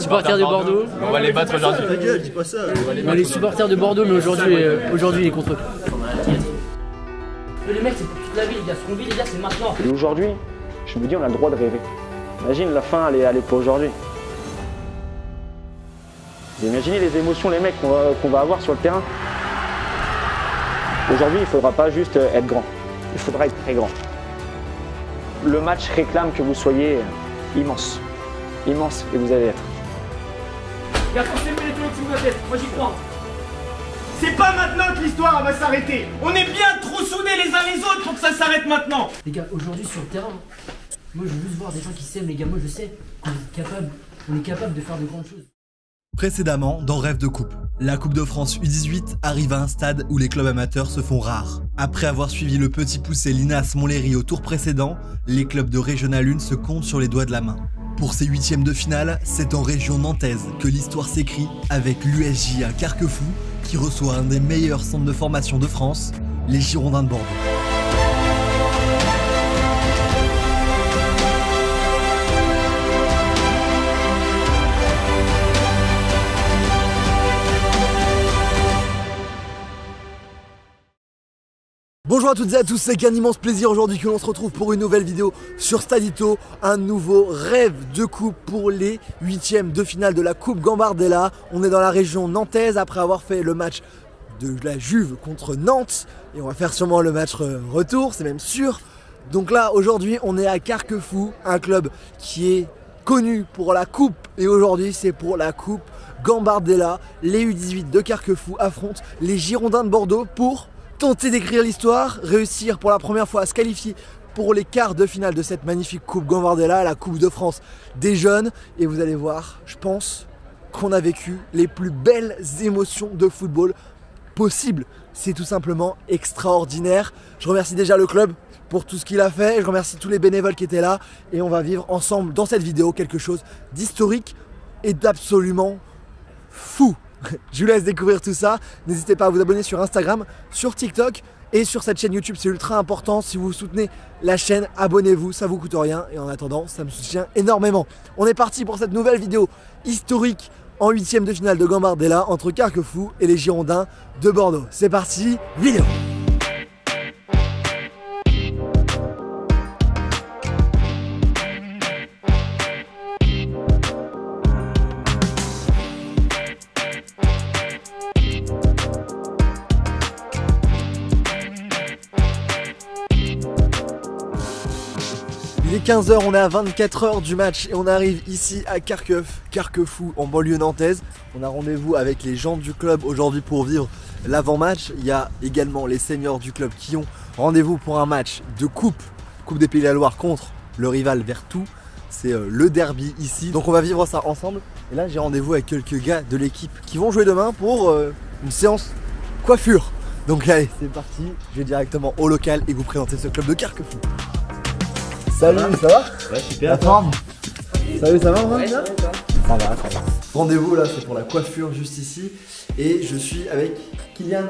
supporters de Bordeaux. On va les battre aujourd'hui. Ta gueule, dis pas ça. Les supporters de Bordeaux, mais aujourd'hui il est contre eux. Les mecs, c'est pour toute la vie, les gars. Ce qu'on vit, les gars, c'est maintenant. Et aujourd'hui, je me dis, on a le droit de rêver. Imagine la fin, elle est pas aujourd'hui. Vous imaginez les émotions, les mecs, qu'on va avoir sur le terrain. Aujourd'hui, il ne faudra pas juste être grand. Il faudra être très grand. Le match réclame que vous soyez immense. Immense, et vous allez être. Et attention, les tous ma tête, moi j'y crois. C'est pas maintenant que l'histoire va s'arrêter. On est bien trop soudés les uns les autres pour que ça s'arrête maintenant. Les gars, aujourd'hui sur le terrain, moi je veux juste voir des gens qui s'aiment, les gars. Moi je sais qu'on est capable de faire de grandes choses. Précédemment, dans Rêve de Coupe, la Coupe de France U18 arrive à un stade où les clubs amateurs se font rares. Après avoir suivi le petit poussé Linas Montlhéry au tour précédent, les clubs de Régional 1 se comptent sur les doigts de la main. Pour ces huitièmes de finale, c'est en région nantaise que l'histoire s'écrit avec l'USJ à Carquefou qui reçoit un des meilleurs centres de formation de France, les Girondins de Bordeaux. Bonjour à toutes et à tous, c'est qu'un immense plaisir aujourd'hui que l'on se retrouve pour une nouvelle vidéo sur Stadito, un nouveau rêve de coupe pour les huitièmes de finale de la Coupe Gambardella. On est dans la région nantaise après avoir fait le match de la Juve contre Nantes et on va faire sûrement le match retour, c'est même sûr. Donc là aujourd'hui on est à Carquefou, un club qui est connu pour la coupe et aujourd'hui c'est pour la Coupe Gambardella. Les U18 de Carquefou affrontent les Girondins de Bordeaux pour tenter d'écrire l'histoire, réussir pour la première fois à se qualifier pour les quarts de finale de cette magnifique Coupe Gambardella, la Coupe de France des jeunes. Et vous allez voir, je pense qu'on a vécu les plus belles émotions de football possibles. C'est tout simplement extraordinaire. Je remercie déjà le club pour tout ce qu'il a fait. Je remercie tous les bénévoles qui étaient là. Et on va vivre ensemble dans cette vidéo quelque chose d'historique et d'absolument fou. Je vous laisse découvrir tout ça. N'hésitez pas à vous abonner sur Instagram, sur TikTok et sur cette chaîne YouTube. C'est ultra important. Si vous soutenez la chaîne, abonnez-vous, ça vous coûte rien. Et en attendant, ça me soutient énormément. On est parti pour cette nouvelle vidéo historique en huitième de finale de Gambardella entre Carquefou et les Girondins de Bordeaux. C'est parti, vidéo. Il est 15 h, on est à 24 h du match et on arrive ici à Carquefou en banlieue nantaise. On a rendez-vous avec les gens du club aujourd'hui pour vivre l'avant-match. Il y a également les seniors du club qui ont rendez-vous pour un match de coupe des Pays de la Loire contre le rival Vertou. C'est le derby ici, donc on va vivre ça ensemble. Et là j'ai rendez-vous avec quelques gars de l'équipe qui vont jouer demain pour une séance coiffure. Donc allez, c'est parti, je vais directement au local et vous présenter ce club de Carquefou. Salut, ça va? Ouais, super. La forme? Salut, ça va? Ouais, ça va. Rendez-vous là, c'est pour la coiffure juste ici. Et je suis avec Kylian,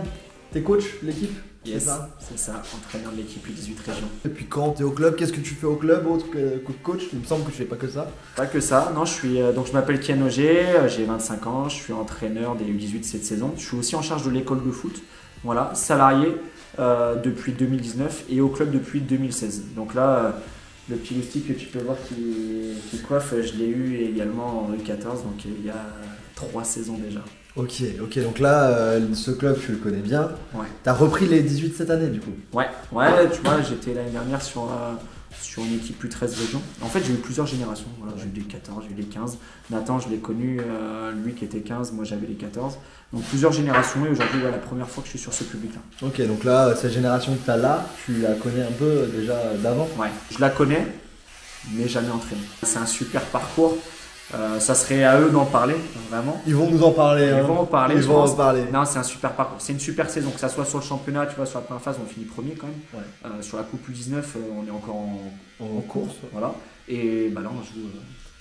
t'es coach de l'équipe? Yes, c'est ça, entraîneur de l'équipe U18 Région. Depuis quand t'es au club? Qu'est-ce que tu fais au club autre que coach? Il me semble que tu fais pas que ça. Pas que ça, non, je m'appelle Kian Auger, j'ai 25 ans, je suis entraîneur des U18 cette saison. Je suis aussi en charge de l'école de foot, voilà, salarié depuis 2019 et au club depuis 2016. Donc là, le petit loustic que tu peux voir qui coiffe, je l'ai eu également en U14, donc il y a 3 saisons déjà. Ok, donc là, ce club tu le connais bien. Ouais. T'as repris les 18 cette année du coup? Ouais, tu vois, j'étais l'année dernière sur une équipe U13 Région. En fait, j'ai eu plusieurs générations. Voilà, j'ai eu les 14, j'ai eu les 15. Nathan, je l'ai connu, lui qui était 15, moi j'avais les 14. Donc plusieurs générations et aujourd'hui, la première fois que je suis sur ce public-là. Ok, donc là, cette génération que tu as là, tu la connais un peu déjà d'avant? Ouais, je la connais, mais jamais entraîné. C'est un super parcours. Ça serait à eux d'en parler, vraiment. Ils vont nous en parler. Ils vont en parler. Ils vont en parler. Non, c'est un super parcours. C'est une super saison, que ça soit sur le championnat, tu vois, sur la première phase, on finit premier quand même. Ouais. Sur la Coupe U19, on est encore en course. Voilà. Et bah là, on joue.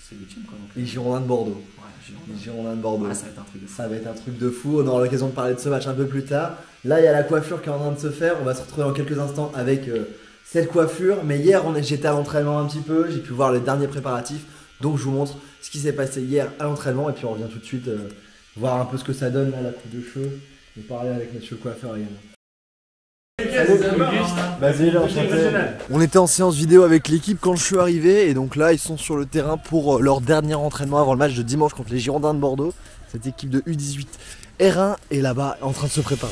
C'est le team quoi. Donc, les Girondins de Bordeaux. Ouais, les Girondins de Bordeaux. Ah, ça va être un truc de fou. Ça va être un truc de fou. On aura l'occasion de parler de ce match un peu plus tard. Là, il y a la coiffure qui est en train de se faire. On va se retrouver dans quelques instants avec cette coiffure. Mais hier, j'étais à l'entraînement un petit peu. J'ai pu voir les derniers préparatifs. Donc je vous montre ce qui s'est passé hier à l'entraînement et puis on revient tout de suite voir un peu ce que ça donne là, la coupe de cheveux et parler avec monsieur le coiffeur également. On était en séance vidéo avec l'équipe quand je suis arrivé et donc là ils sont sur le terrain pour leur dernier entraînement avant le match de dimanche contre les Girondins de Bordeaux. Cette équipe de U18 R1 est là-bas en train de se préparer.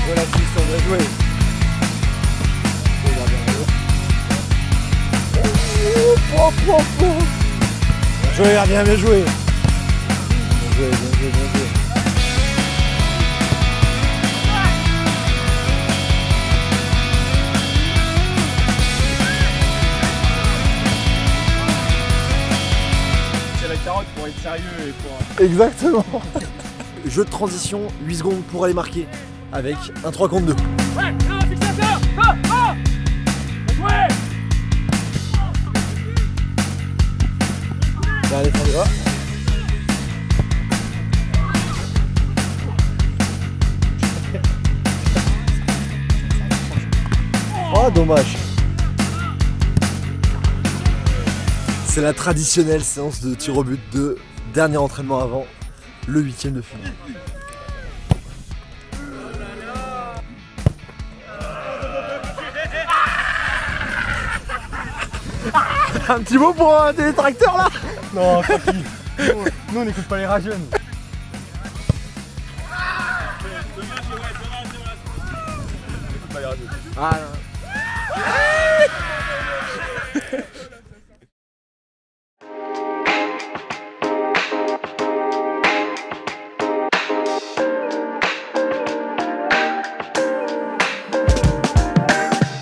Voilà, Tristan va jouer. Bien joué, gardien, bien joué. Bien joué, bien joué, bien joué. C'est la carotte pour être sérieux et pour... Exactement. Jeu de transition, 8 secondes pour aller marquer avec un 3 contre 2. Ouais, non, fixateur. Bien joué. Allez, on y va. Oh, dommage. C'est la traditionnelle séance de tir au but de dernier entraînement avant le 8e de finale. Un petit mot pour un télétracteur là. Non, tranquille. Nous on n'écoute pas les rageux. Ah non.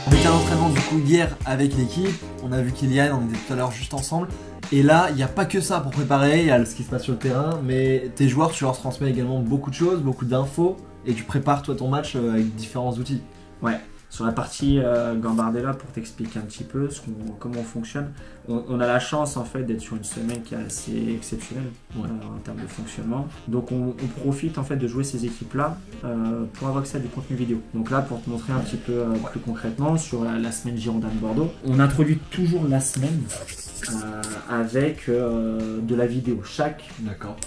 On était à l'entraînement du coup hier avec l'équipe, on a vu Kylian, on était tout à l'heure juste ensemble. Et là, il n'y a pas que ça pour préparer, il y a ce qui se passe sur le terrain, mais tes joueurs, tu leur transmets également beaucoup de choses, beaucoup d'infos, et tu prépares toi ton match avec différents outils. Ouais, sur la partie Gambardella, pour t'expliquer un petit peu comment on fonctionne, on a la chance en fait d'être sur une semaine qui est assez exceptionnelle en termes de fonctionnement. Donc on profite en fait de jouer ces équipes-là pour avoir accès à du contenu vidéo. Donc là, pour te montrer un petit peu plus concrètement, sur la semaine Girondins de Bordeaux, on introduit toujours la semaine avec de la vidéo. Chaque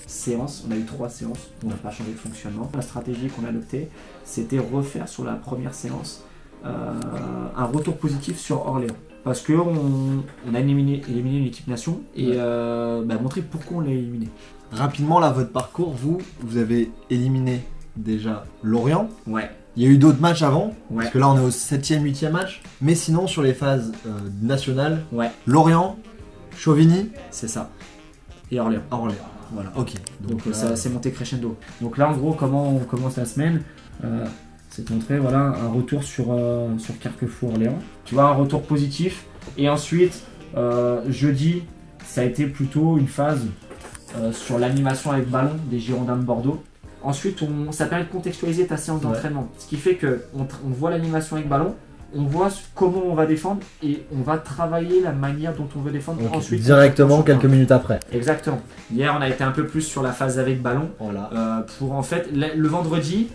séance, on a eu 3 séances, on n'a pas changé de fonctionnement. La stratégie qu'on a adoptée, c'était refaire sur la première séance un retour positif sur Orléans. Parce qu'on a éliminé une équipe nation et montrer pourquoi on l'a éliminé. Rapidement là, votre parcours, vous avez éliminé déjà Lorient. Ouais. Il y a eu d'autres matchs avant, Ouais. parce que là on est au 7e, 8e match. Mais sinon sur les phases nationales, Ouais, Lorient, Chauvigny, c'est ça. Et Orléans. Orléans. Voilà, ok. Donc ça c'est monté crescendo. Donc là en gros comment on commence la semaine, c'est de montrer voilà, un retour sur Carquefou-Orléans. Tu vois, un retour positif. Et ensuite, jeudi, ça a été plutôt une phase sur l'animation avec ballon des Girondins de Bordeaux. Ensuite, ça permet de contextualiser ta séance d'entraînement. Ce qui fait qu'on voit l'animation avec ballon, on voit comment on va défendre et on va travailler la manière dont on veut défendre ensuite. Directement quelques minutes après. Exactement. Hier, on a été un peu plus sur la phase avec ballon. Voilà. Pour en fait, le vendredi,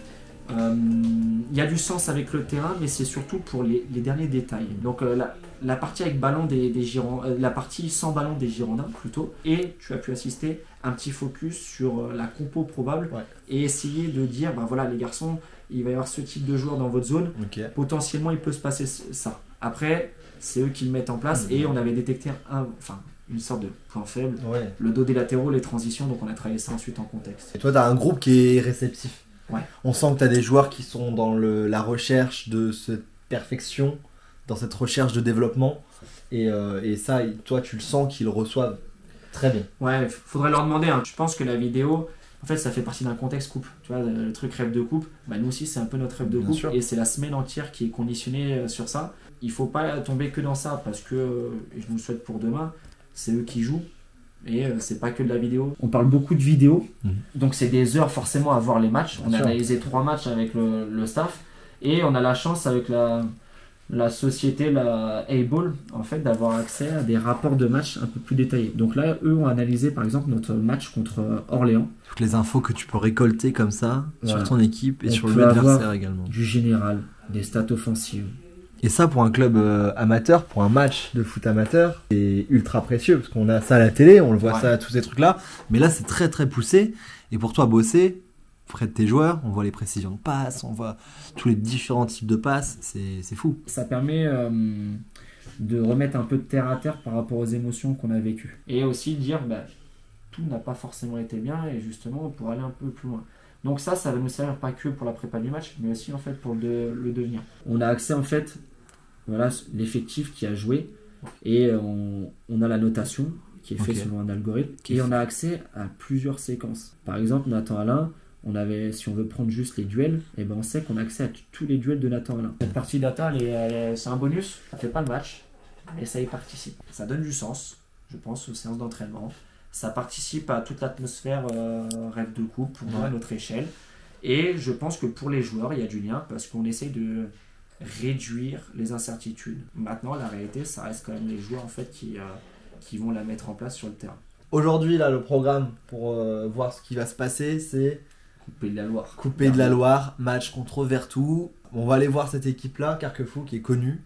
il y a du sens avec le terrain, mais c'est surtout pour les derniers détails. Donc la partie avec ballon des Girondins, la partie sans ballon des Girondins plutôt, et tu as pu assister un petit focus sur la compo probable et essayer de dire, bah voilà les garçons, il va y avoir ce type de joueur dans votre zone, potentiellement il peut se passer ça. Après, c'est eux qui le mettent en place et on avait détecté une sorte de point faible, le dos des latéraux, les transitions, donc on a travaillé ça ensuite en contexte. Et toi, tu as un groupe qui est réceptif. Ouais. On sent que tu as des joueurs qui sont dans la recherche de cette perfection, dans cette recherche de développement. Et ça, toi, tu le sens qu'ils le reçoivent très bien. Ouais, faudrait leur demander. Hein. Je pense que la vidéo, en fait, ça fait partie d'un contexte coupe. Tu vois, le truc rêve de coupe, bah, nous aussi, c'est un peu notre rêve de coupe. Sûr. Et c'est la semaine entière qui est conditionnée sur ça. Il faut pas tomber que dans ça parce que, je nous le souhaite pour demain, c'est eux qui jouent. Et c'est pas que de la vidéo. On parle beaucoup de vidéo, donc c'est des heures forcément à voir les matchs. On a analysé 3 matchs avec le staff et on a la chance avec la société, la A-Ball, en fait, d'avoir accès à des rapports de match un peu plus détaillés. Donc là, eux ont analysé par exemple notre match contre Orléans. Toutes les infos que tu peux récolter comme ça sur ton équipe et On sur peut l'adversaire avoir également. Du général, des stats offensives. Et ça, pour un club amateur, pour un match de foot amateur, c'est ultra précieux parce qu'on a ça à la télé, on le voit ça, tous ces trucs-là. Mais là, c'est très très poussé. Et pour toi, bosser près de tes joueurs, on voit les précisions de passes, on voit tous les différents types de passes, c'est fou. Ça permet de remettre un peu de terre à terre par rapport aux émotions qu'on a vécues. Et aussi dire, tout n'a pas forcément été bien et justement, on pourrait aller un peu plus loin. Donc ça va nous servir pas que pour la prépa du match, mais aussi en fait pour le devenir. On a accès en fait, voilà, l'effectif qui a joué et on a la notation qui est faite selon un algorithme et on a accès à plusieurs séquences. Par exemple, Nathan Alain, si on veut prendre juste les duels, et on sait qu'on a accès à tous les duels de Nathan Alain. Cette partie data, c'est un bonus, ça fait pas le match, mais ça y participe. Ça donne du sens, je pense, aux séances d'entraînement. Ça participe à toute l'atmosphère rêve de coupe pour nous à notre échelle. Et je pense que pour les joueurs, il y a du lien parce qu'on essaye de réduire les incertitudes. Maintenant, la réalité, ça reste quand même les joueurs en fait qui vont la mettre en place sur le terrain. Aujourd'hui, là, le programme pour voir ce qui va se passer, c'est Coupé de la Loire. Coupé de la Loire, match contre Vertou. On va aller voir cette équipe-là, Carquefou, qui est connue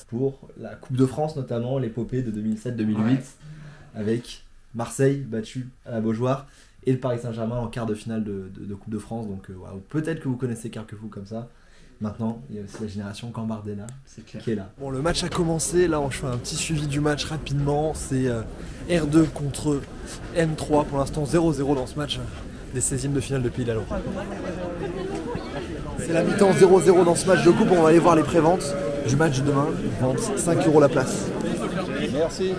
pour la Coupe de France, notamment l'épopée de 2007-2008, avec Marseille battu à la Beaujoire et le Paris Saint-Germain en quart de finale de Coupe de France. Donc peut-être que vous connaissez Carquefou comme ça. Maintenant, il y a aussi la génération Gambardella qui est là. Bon, le match a commencé. Là, on fait un petit suivi du match rapidement. C'est R2 contre M3. Pour l'instant, 0-0 dans ce match des 16e de finale de Pays de la Loire. C'est la mi-temps 0-0 dans ce match de coupe. On va aller voir les préventes du match de demain. Vente 5 € la place. Merci.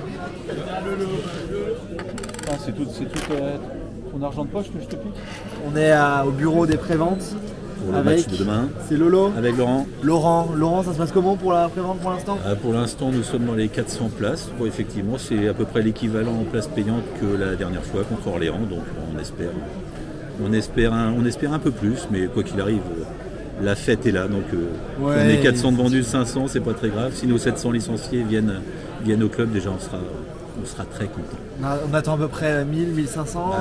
Ah, c'est tout ton argent de poche que je te pique. On est au bureau des préventes. Pour le match de demain. C'est Lolo. Avec Laurent. Laurent, ça se passe comment pour la prévente pour l'instant? Pour l'instant, nous sommes dans les 400 places. Bon, effectivement, c'est à peu près l'équivalent en places payantes que la dernière fois contre Orléans. Donc on espère un peu plus, mais quoi qu'il arrive, la fête est là. Donc on est 400 de vendus, 500, c'est pas très grave. Si nos 700 licenciés viennent au club, déjà on sera très content. On attend à peu près 1000, 1500.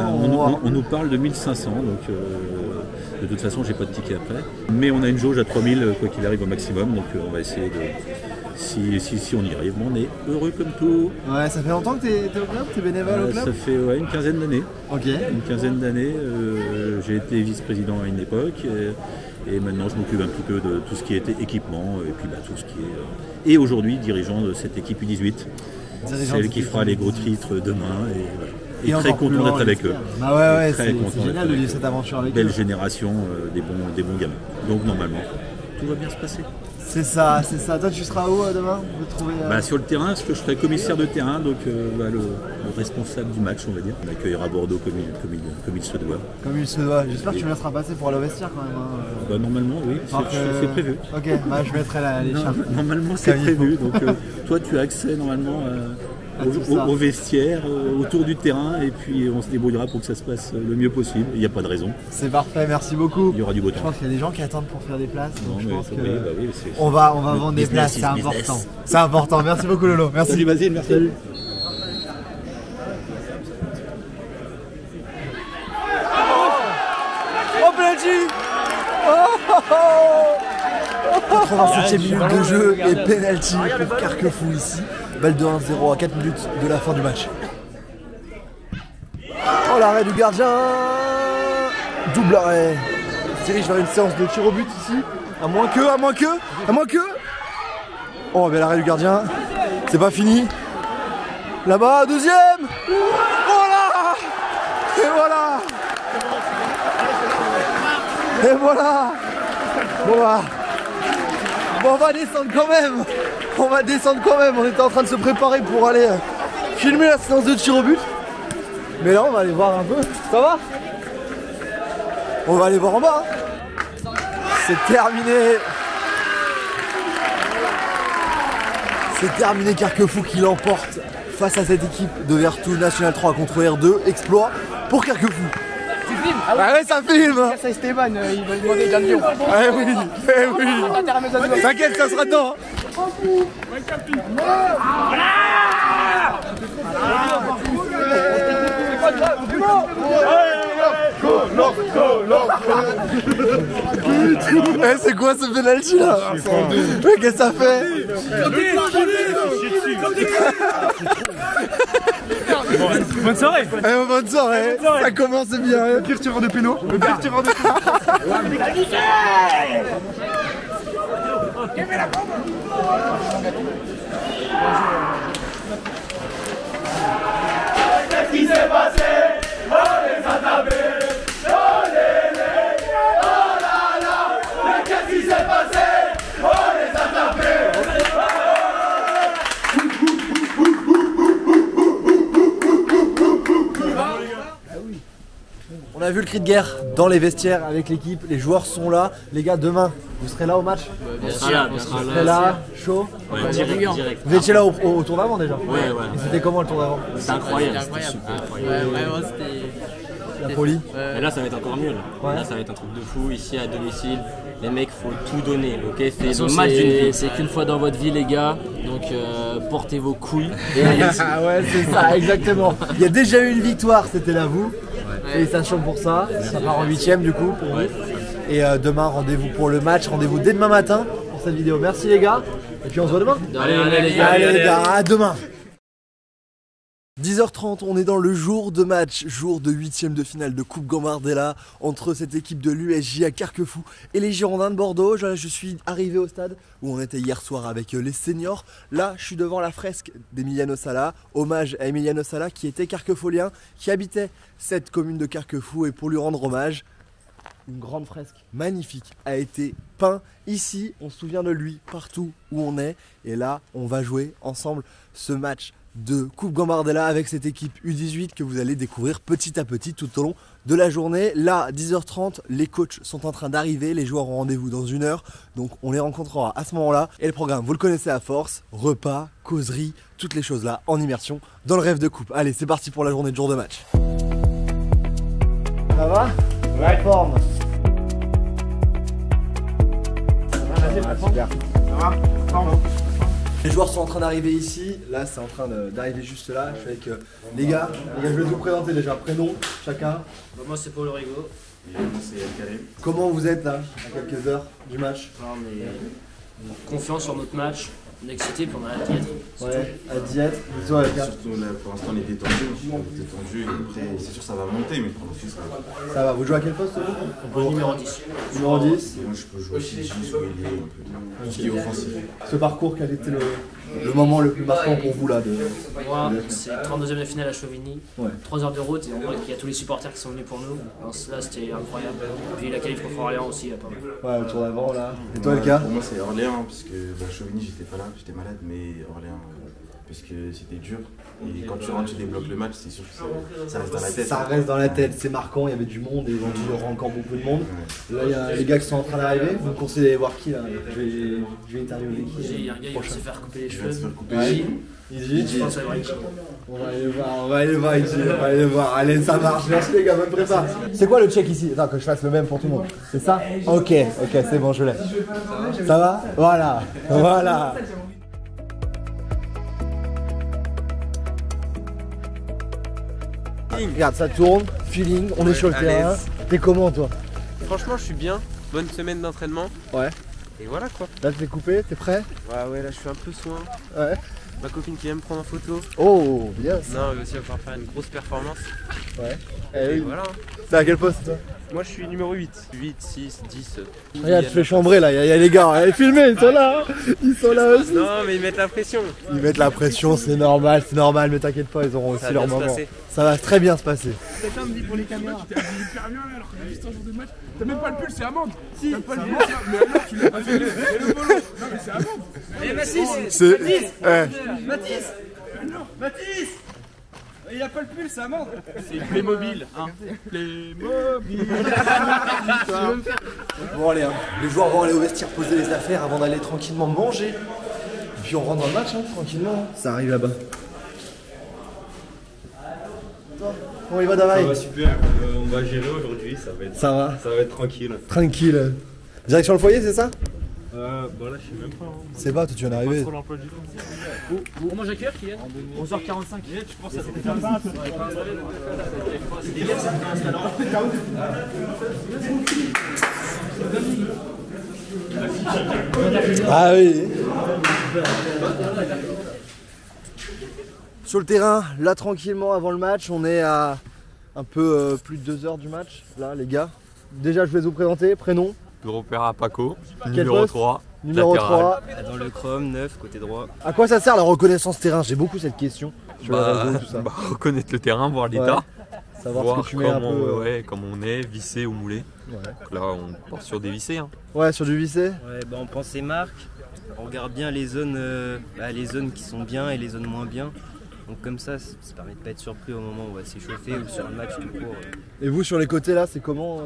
On nous parle de 1500, donc de toute façon j'ai pas de ticket après. Mais on a une jauge à 3000 quoi qu'il arrive au maximum, donc on va essayer de... Si on y arrive, on est heureux comme tout. Ouais, ça fait longtemps que t'es au club, t'es bénévole au club? Ça fait une quinzaine d'années. Ok. Une quinzaine d'années, j'ai été vice-président à une époque. Et maintenant je m'occupe un petit peu de tout ce qui était équipement et puis tout ce qui est... Et aujourd'hui dirigeant de cette équipe U18. Celle qui fera les gros titres demain et très content d'être avec eux. Ouais, c'est génial de vivre cette aventure avec eux. Belle génération, des bons gamins. Donc normalement, tout va bien se passer. C'est ça. Toi tu seras où demain? Sur le terrain, parce que je serai commissaire de terrain, donc le responsable du match, on va dire. On accueillera Bordeaux comme il se doit. Comme il se doit. J'espère que tu me laisseras passer pour aller au vestiaire quand même. Normalement, oui, c'est prévu. Ok, je mettrai les charges. Normalement, c'est prévu. Donc toi, tu as accès normalement au vestiaire, autour du terrain, et puis on se débrouillera pour que ça se passe le mieux possible. Il n'y a pas de raison. C'est parfait, merci beaucoup. Il y aura du beau temps. Je pense qu'il y a des gens qui attendent pour faire des places. Donc je pense que on va vendre des places, c'est important. C'est important. Merci beaucoup Lolo. Merci. Salut Basile, merci. Salut. Oh penalty. 87e minute de jeu et penalty pour Carquefou ici. Balle de 1-0 à 4 minutes de la fin du match. Oh, l'arrêt du gardien. Double arrêt. On se dirige vers une séance de tir au but ici. À moins que. Oh, mais l'arrêt du gardien. C'est pas fini. Là-bas, deuxième. Voilà. Et voilà. Bon, on va descendre quand même. On était en train de se préparer pour aller filmer la séance de tir au but. Mais là, on va aller voir un peu. Ça va? On va aller voir en bas. C'est terminé. C'est terminé. Carquefou qui l'emporte face à cette équipe de Vertou National 3 contre R2. Exploit pour Carquefou. Tu filmes? Ah ouais, ça filme. C'est Esteban, il va demander d'un million. Oui. T'inquiète, ça sera dedans. Eh, c'est quoi ce penalty là? Mais qu'est-ce que ça fait? Bonne soirée. Bonne soirée. Ça commence bien. Le pire tireur de péno. Qu'est-ce qui s'est passé? On les a tapés. Oh là là. Mais qu'est-ce qui s'est passé? On les a tapés. On a vu le cri de guerre dans les vestiaires avec l'équipe, les joueurs sont là. Les gars, demain, vous serez là au match? Bien sûr, Vous serez là, chaud? direct. Vous étiez là au tour d'avant déjà? Ouais. Et c'était comment le tour d'avant? C'est incroyable. Vraiment, c'était. La folie? Et là, ça va être encore mieux. Là, ça va être un truc de fou. Ici, à domicile, les mecs, faut tout donner. Ok, c'est le match d'une vie. C'est qu'une fois dans votre vie, les gars. Donc, portez vos couilles. Ah ouais, c'est ça, exactement. Il y a déjà eu une victoire, c'était là vous. Félicitations pour ça. Ça part en 8ème du coup pour vous. Et demain, rendez-vous pour le match. Rendez-vous dès demain matin pour cette vidéo. Merci les gars. Et puis on se voit demain. Allez, les gars, à demain. 10h30, on est dans le jour de match, jour de 8ème de finale de Coupe Gambardella entre cette équipe de l'USJ à Carquefou et les Girondins de Bordeaux. Je suis arrivé au stade où on était hier soir avec les seniors. Là, je suis devant la fresque d'Emiliano Sala, hommage à Emiliano Sala qui était carquefolien, qui habitait cette commune de Carquefou, et pour lui rendre hommage, une grande fresque magnifique a été peinte ici. On se souvient de lui partout où on est, et là, on va jouer ensemble ce match de Coupe Gambardella avec cette équipe U18 que vous allez découvrir petit à petit tout au long de la journée. Là, 10h30, les coachs sont en train d'arriver, les joueurs ont rendez-vous dans 1 heure, donc on les rencontrera à ce moment-là. Et le programme, vous le connaissez à force, repas, causerie, toutes les choses là en immersion dans le rêve de coupe. Allez, c'est parti pour la journée de jour de match. Ça va? La forme. Super. Ça va? Les joueurs sont en train d'arriver ici, là c'est en train d'arriver juste là, je suis avec les gars, je vais vous présenter déjà, prénom, chacun. Moi c'est Paul Origo. Et moi c'est Karim. Comment vous êtes là, à quelques heures du match? On est confiant sur notre match, on est excité puis on a hâte d'y être. Ouais, à diète, toi les gars. Surtout là pour l'instant on est détendu, et après c'est sûr que ça va monter, mais pour l'instant ça va. Vous jouez à quel poste vous? Numéro 10. Numéro 10. Et moi je peux jouer aussi soit il est un peu tout ce qui est offensif. Ce parcours, quel était le moment le plus marquant pour vous là Moi, c'est 32e de finale à Chauvigny, Ouais. 3 heures de route, et on voit qu'il y a tous les supporters qui sont venus pour nous. Alors, là c'était incroyable. Et puis la qualif contre Orléans aussi, pas mal. Ouais, le tour d'avant là. Et toi le gars? Pour moi c'est Orléans, parce que à Chauvigny j'étais pas là, j'étais malade, mais Orléans parce que c'était dur. Et quand tu rentres, tu débloques le match, c'est sûr que ça reste dans la tête. Ça reste dans la tête, c'est marquant, il y avait du monde et il y aura encore beaucoup de monde. Là il y a les gars qui sont en train d'arriver, vous me conseillez d'aller voir qui là? Je vais interviewer qui? Il y a un gars qui va se faire couper les cheveux. Je pense à Brick. On va aller voir ici, on va aller voir. Allez, ça marche, merci les gars, bonne prépa. C'est quoi le check ici? Attends, que je fasse le même pour tout le monde. C'est ça? Ok, c'est bon, je l'ai. Ça va? Voilà. Regarde, ça tourne, feeling, on est sur le terrain. T'es comment toi? Franchement, je suis bien. Bonne semaine d'entraînement. Ouais. Et voilà quoi. Là, t'es coupé, t'es prêt? Ouais, là je suis un peu soin. Ouais. Ma copine qui vient me prendre en photo. Oh, bien. Non, mais aussi on va pouvoir faire une grosse performance. Ouais. Et voilà. T'es à quel poste toi? Moi je suis numéro 8. 8, 6, 10. Regarde, tu fais chambrer là, il y a les gars, allez filmer, ils sont là. Ils sont là aussi. Non, mais ils mettent la pression. Ils mettent la pression, c'est normal, mais t'inquiète pas, ils auront aussi leur moment. Ça va très bien se passer. Quelqu'un me dit pour les caméras. T'es hyper bien là alors qu'on est juste un jour de match. T'as même pas le pull, c'est amande. Si. T'as pas le pull, mais alors tu l'as pas fait. Et le bolo. Non mais c'est amande. Et Mathis. Mathis. Il a pas le pull, c'est amande. C'est Playmobil. Playmobil. Bon allez, les joueurs vont aller au vestiaire poser les affaires avant d'aller tranquillement manger. Et puis on rentre dans le match, tranquillement. Ça arrive là-bas. Comment il va Davaï? Ça va super, on va gérer aujourd'hui, ça va être tranquille. Tranquille. Direction le foyer, c'est ça? Bah là, je sais même pas. C'est pas, toi tu viens d'arriver. On mange à quelle heure, Kylian 11h45. Tu penses à c'était comme ça? Ah oui. Sur le terrain, là tranquillement avant le match, on est à un peu plus de 2 heures du match. Là les gars, déjà je vais vous présenter, prénom. Européra Paco, Quel numéro poste 3. Numéro latéral. 3. Dans le chrome, 9, côté droit. À quoi ça sert la reconnaissance terrain? J'ai beaucoup cette question sur les réseaux, tout ça. Reconnaître le terrain, voir l'état. Ouais. Savoir ce que tu mets un peu. Comme on est, vissé ou moulé. Ouais. Donc là on part sur des vissés. Hein. Ouais, sur du vissé. Ouais, bah on prend ses marques, on regarde bien les zones qui sont bien et les zones moins bien. Donc comme ça permet de pas être surpris au moment où on va s'échauffer ou sur le match tout court. Et vous sur les côtés là, c'est comment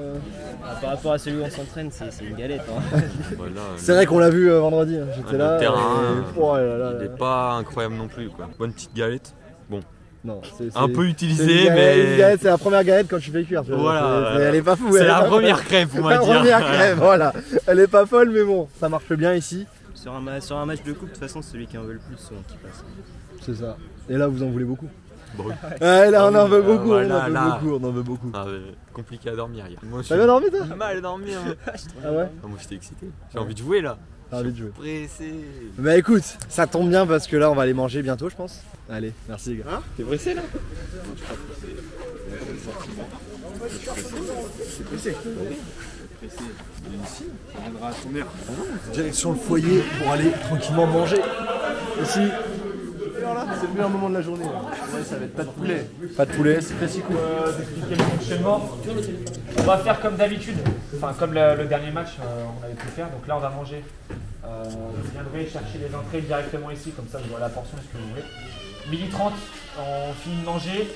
Par rapport à celui où on s'entraîne, c'est une galette. Hein. Voilà, c'est vrai qu'on l'a vu vendredi, hein. J'étais là. Le terrain, il n'est pas incroyable non plus. Quoi. Bonne petite galette. Bon. Non, c'est un peu utilisé, mais. C'est la première galette quand tu fais cuire. Voilà. Elle est pas fou. C'est la première crème, on va dire. La première crème, voilà. Elle est pas folle, mais bon, ça marche bien ici. Sur un match de coupe, de toute façon, celui qui en veut le plus, souvent qui passe. C'est ça. Et là, vous en voulez beaucoup. Bon. Ouais, là, on en veut beaucoup, voilà, on en veut beaucoup. Ah, compliqué à dormir hier. T'as bien dormi, toi? Pas mal à dormir. Ah ouais? Moi, j'étais excité. J'ai envie de jouer là. T'as envie de jouer. Pressé. Bah écoute, ça tombe bien parce que là, on va aller manger bientôt, je pense. Allez, merci les gars. Hein? T'es pressé là? C'est pressé. Ici, ça viendra à son heure. Direction le foyer pour aller tranquillement manger. Ici. C'est le meilleur moment de la journée. Ouais, ça va être pas de poulet. Pas de poulet. C'est classique d'expliquer le fonctionnement. On va faire comme d'habitude, enfin comme le dernier match on avait pu faire. Donc là on va manger. Vous viendrez chercher les entrées directement ici, comme ça vous aurez la portion de ce que vous voulez. 12h30, on finit de manger.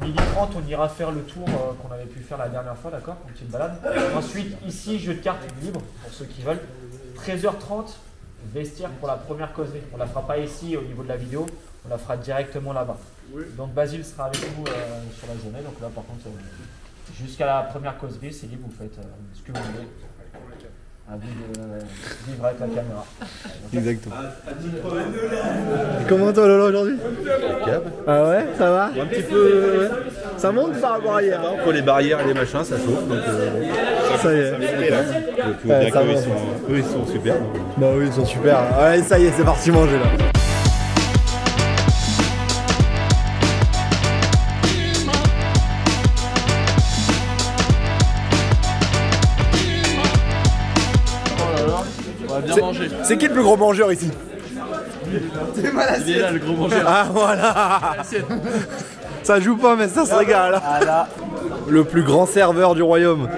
12h30, on ira faire le tour qu'on avait pu faire la dernière fois, d'accord? Une petite balade. Ensuite, ici, jeu de cartes libre pour ceux qui veulent. 13h30, vestiaire pour la première causerie. On la fera pas ici au niveau de la vidéo, on la fera directement là-bas. Donc Basile sera avec nous sur la journée. Donc là, par contre, jusqu'à la première causerie, c'est libre, vous faites ce que vous voulez. À vous de vivre avec la caméra. Exactement. Et comment toi Lolo aujourd'hui? Ah ouais, ça va? Un petit peu. Ouais. Ça monte par rapport à hier. Hein. Entre les barrières et les machins, ça chauffe. Donc, ça y est. Tu vois bien qu'eux ils sont super. Donc. Bah oui, ils sont super. Ouais, ça y est, c'est parti manger là. C'est qui le plus gros mangeur ici? Il est là le gros mangeur. Ah voilà. Ça joue pas mais ça se régale. Ah, là. Le plus grand serveur du royaume.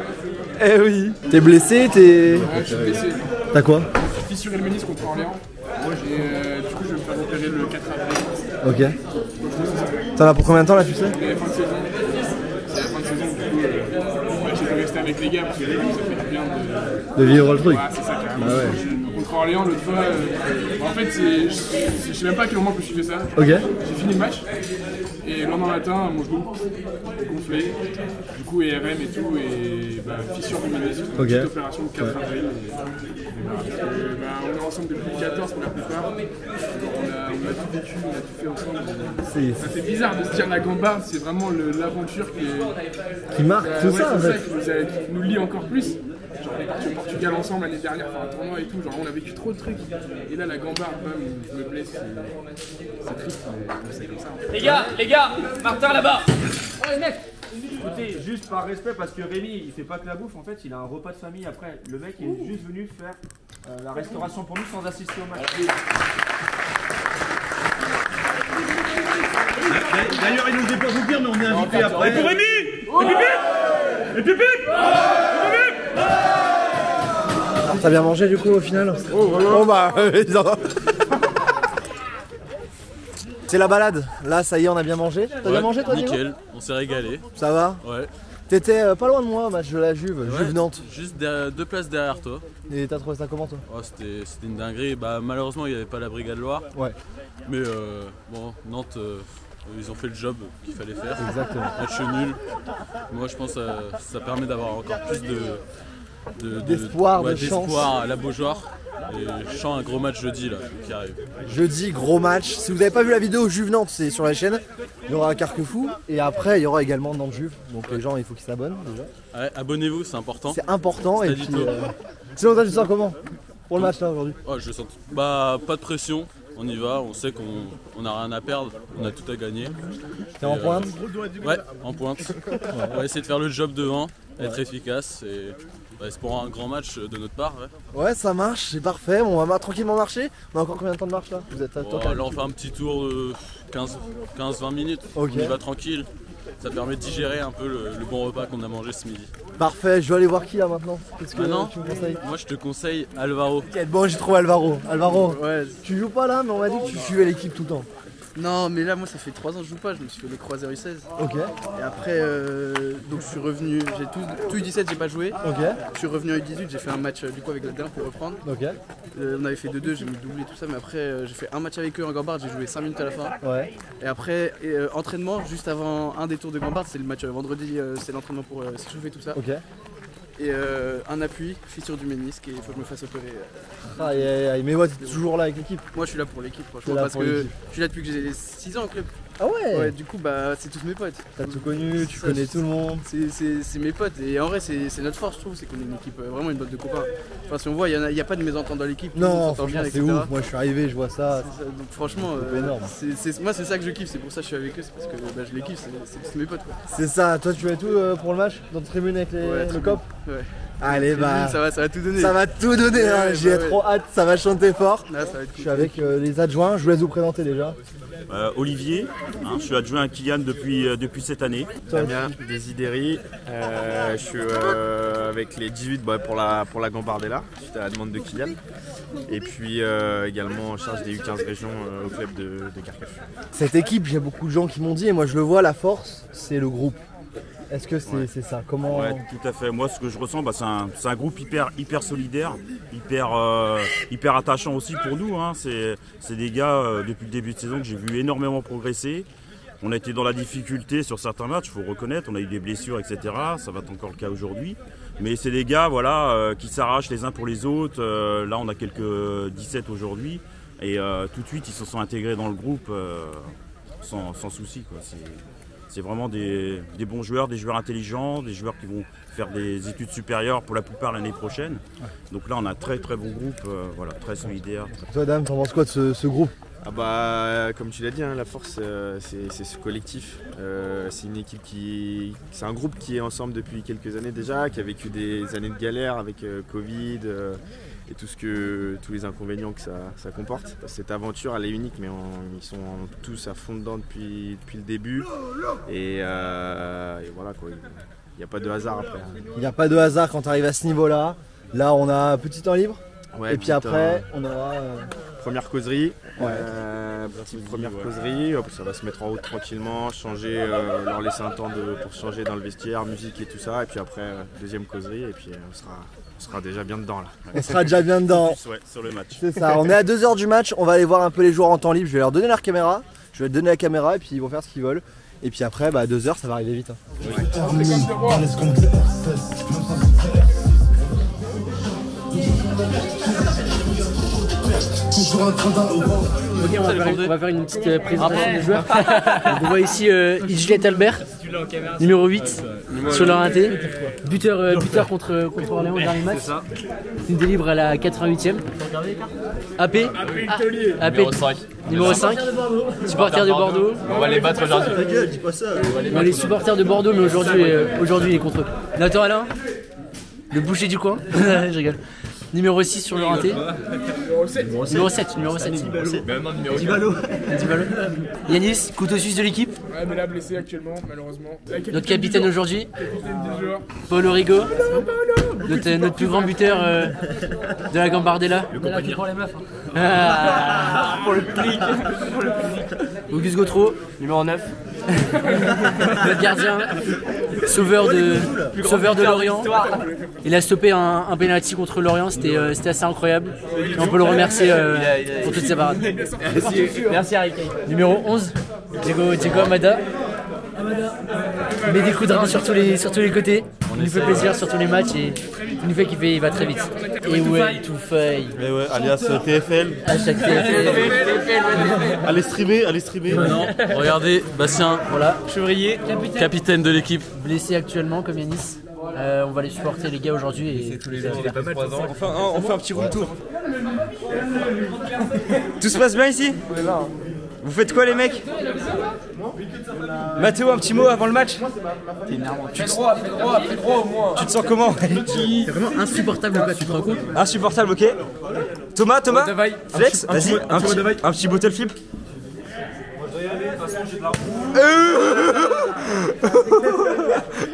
Eh oui. T'es blessé? Ouais, je suis blessé. T'as quoi? J'ai fissuré le ménisque contre Orléans. Et du coup je vais me faire opérer le 4 avril. Ok. T'en as pour combien de temps là tu sais? Fin de saison. C'est la fin de saison, du coup j'ai pu rester avec les gars parce que ça fait bien de vivre le truc. Ouais, c'est ça carrément. Ah ouais. Contre Orléans l'autre fois, en fait je sais même pas à quel moment je me suis fait ça. Ok. J'ai fini le match et le lendemain matin mon genou gonflé, du coup ERM et tout et fissure du ménisque, petite opération le 4 avril. On est ensemble depuis le 14 pour la plupart, on a tout vécu, on a tout fait ensemble. Ça fait bizarre de se dire la gamba, c'est vraiment l'aventure qui marque tout ça en fait. Qui nous lie encore plus. Genre on est parti au Portugal ensemble l'année dernière faire un tournoi et tout, genre on a vécu trop de trucs. Et là la gamba, je me blesse, c'est triste, mais c'est comme ça. Les gars, Martin là-bas. Oh les mecs. Écoutez, juste par respect, parce que Rémi il fait pas que la bouffe, en fait il a un repas de famille après. Le mec est juste venu faire la restauration pour nous sans assister au match. D'ailleurs, il nous est pas vous dire, mais on est invité après. Et pour Rémi! Et Pipip! T'as bien mangé du coup au final? Oh bah c'est la balade. Là ça y est, on a bien mangé. T'as bien mangé toi Diego? Nickel, on s'est régalé. Ça va? Ouais. T'étais pas loin de moi au match de la Juve, Juve-Nantes. Juste 2 places derrière toi. Et t'as trouvé ça comment toi? Oh, c'était une dinguerie. Malheureusement il n'y avait pas la Brigade Loire. Ouais. Mais bon, Nantes, ils ont fait le job qu'il fallait faire. Exactement. Match nul. Moi je pense que ça permet d'avoir encore plus d'espoir, de d'espoir chance. à la Beaujoire. Et je sens un gros match jeudi là, qui arrive. Jeudi, gros match. Si vous n'avez pas vu la vidéo Juve-Nantes, c'est sur la chaîne. Il y aura un Carquefou et après il y aura également Nantes-Juve. Donc les gens, il faut qu'ils s'abonnent déjà. Ouais, abonnez-vous, c'est important. C'est important. Et puis, Stadito. sinon, toi, tu te sens comment pour le match là aujourd'hui? Oh, je sens. Bah, pas de pression. On y va, on sait qu'on n'a rien à perdre, on a tout à gagner. T'es en pointe? Ouais, en pointe. On va essayer de faire le job devant, être efficace et c'est pour un grand match de notre part. Ouais, ça marche, c'est parfait. Bon, on va tranquillement marcher. On a encore combien de temps de marche là? Vous êtes à Bon, là, on fait un petit tour de 15-20 minutes. Ok. On y va tranquille. Ça permet de digérer un peu le bon repas qu'on a mangé ce midi. Parfait, je vais aller voir qui là maintenant. Qu'est-ce que Maintenant, tu me conseilles? moi je te conseille Alvaro. Bon, j'ai trouvé Alvaro. Alvaro, Ouais. tu joues pas là, mais on m'a dit que tu suivais l'équipe tout le temps. Non, mais là, moi, ça fait 3 ans que je joue pas. Je me suis fait les croisés U16. Ok. Et après, donc je suis revenu. J'ai tout U17, j'ai pas joué. Ok. Je suis revenu en U18. J'ai fait un match du coup avec la dernière pour reprendre. Ok. On avait fait 2-2, j'ai mis doublé tout ça. Mais après, j'ai fait un match avec eux en Gambard. J'ai joué 5 minutes à la fin. Ouais. Et après, entraînement juste avant un des tours de Gambard. C'est le match vendredi. C'est l'entraînement pour s'échauffer tout ça. Ok. Et un appui, fissure du ménisque et il faut que je me fasse opérer. Aïe aïe aïe, mais moi t'es toujours là avec l'équipe. Moi je suis là pour l'équipe T'es franchement là parce pour que l'équipe. je suis là depuis que j'ai 6 ans au club. Ah ouais? Ouais, du coup bah c'est tous mes potes. T'as tout connu, tu connais tout le monde. C'est mes potes et en vrai c'est notre force je trouve, c'est qu'on est une équipe, vraiment une bande de copains. Enfin si on voit, il n'y a pas de mésentente dans l'équipe. Non, franchement c'est ouf, moi je suis arrivé, je vois ça. Donc franchement, énorme. moi c'est ça que je kiffe, c'est pour ça que je suis avec eux, c'est parce que bah, je les kiffe, c'est mes potes quoi. C'est ça, toi tu fais tout pour le match, dans ta tribune avec le cop? Ouais. Allez bah, ça va tout donner. Ça va tout donner, Ouais, hein. ouais, J'ai bah, trop hâte, ça va chanter fort. Là, ça va être Je suis avec les adjoints, je vous laisse vous présenter déjà. Olivier, je suis adjoint à Kylian depuis cette année. Damien Desideri, je suis avec les 18 pour la Gambardella, suite à la demande de Kylian. Et puis également en charge des U15 régions au club de Carquefou. Cette équipe, j'ai beaucoup de gens qui m'ont dit, et moi je le vois, la force, c'est le groupe. Est-ce que c'est ça? Comment... Ouais, tout à fait. Moi, ce que je ressens, c'est un groupe hyper solidaire, hyper attachant aussi pour nous. Hein. C'est des gars, depuis le début de saison, que j'ai vu énormément progresser. On a été dans la difficulté sur certains matchs, il faut reconnaître. On a eu des blessures, etc. Ça va être encore le cas aujourd'hui. Mais c'est des gars qui s'arrachent les uns pour les autres. Là, on a quelques 17 aujourd'hui. Et tout de suite, ils se sont intégrés dans le groupe sans souci, quoi. C'est vraiment des bons joueurs, des joueurs intelligents, des joueurs qui vont faire des études supérieures pour la plupart l'année prochaine. Donc là, on a un très bon groupe, très solidaire. Toi, Dame, t'en penses quoi de ce groupe? Ah bah, comme tu l'as dit, hein, la force, c'est ce collectif. C'est une équipe c'est un groupe qui est ensemble depuis quelques années déjà, qui a vécu des années de galère avec Covid et tous les inconvénients que ça comporte. Cette aventure, elle est unique, mais ils sont tous à fond dedans depuis le début. Et voilà quoi. Il n'y a pas de hasard après. Il n'y a pas de hasard quand tu arrives à ce niveau-là. Là, on a un petit temps libre. Ouais, et puis après, on aura... Première causerie. Ouais. Première causerie. Hop, ça va se mettre en route tranquillement, changer, leur laisser un temps pour changer dans le vestiaire, musique et tout ça. Et puis après, deuxième causerie. Et puis on sera déjà bien dedans là. On sera déjà bien dedans. Ouais, sur le match. C'est ça, on est à 2h du match, on va aller voir un peu les joueurs en temps libre. Je vais leur donner leur caméra. Je vais leur donner la caméra et puis ils vont faire ce qu'ils veulent. Et puis après, à 2h, ça va arriver vite. Hein. Ok, on va faire une petite présentation des joueurs. Donc, on voit ici Juliette Albert, numéro 8 sur leur inté. Buteur contre Orléans au dernier match. Une délivre à la 88e. AP. Numéro 5. Supporter de Bordeaux. On va les battre aujourd'hui. On est les supporters de Bordeaux, mais aujourd'hui il est contre eux. Nathan Alain, le boucher du coin. Je rigole. Numéro 6 sur le inté. Numéro 7. Dibalo. Yanis, couteau suisse de l'équipe. Ouais, mais là blessé actuellement, malheureusement. Notre capitaine aujourd'hui. Capitaine des joueurs. Paul Origo. Notre plus grand buteur de la Gambardella. Le compagnon. Pour les meufs. Pour le public. Auguste Gautreau, numéro 9. Notre gardien, sauveur de Lorient. Il a stoppé un penalty contre Lorient, c'était assez incroyable. Et on peut le remercier pour toutes ses parades. Merci Harry. Numéro 11, Diego Amada. met des coups de rein sur tous les côtés. Il nous fait plaisir sur tous les matchs et il nous fait kiffer, il va très vite. Et ouais, tout faille. Mais ouais, alias TFL. Hashtag TFL. Allez streamer. Maintenant, regardez, Bastien, Voilà. Chevrier, capitaine de l'équipe. Blessé actuellement comme Yanis. On va les supporter les gars aujourd'hui. Et tous les jours, il est pas mal. On fait un petit room tour. Tout se passe bien ici? Vous faites quoi les mecs? Mathéo, un petit mot avant le match? Tu te sens comment? C'est vraiment insupportable quoi, tu te rends compte? Insupportable, ok. Thomas, Flex, vas-y, un petit bottle flip.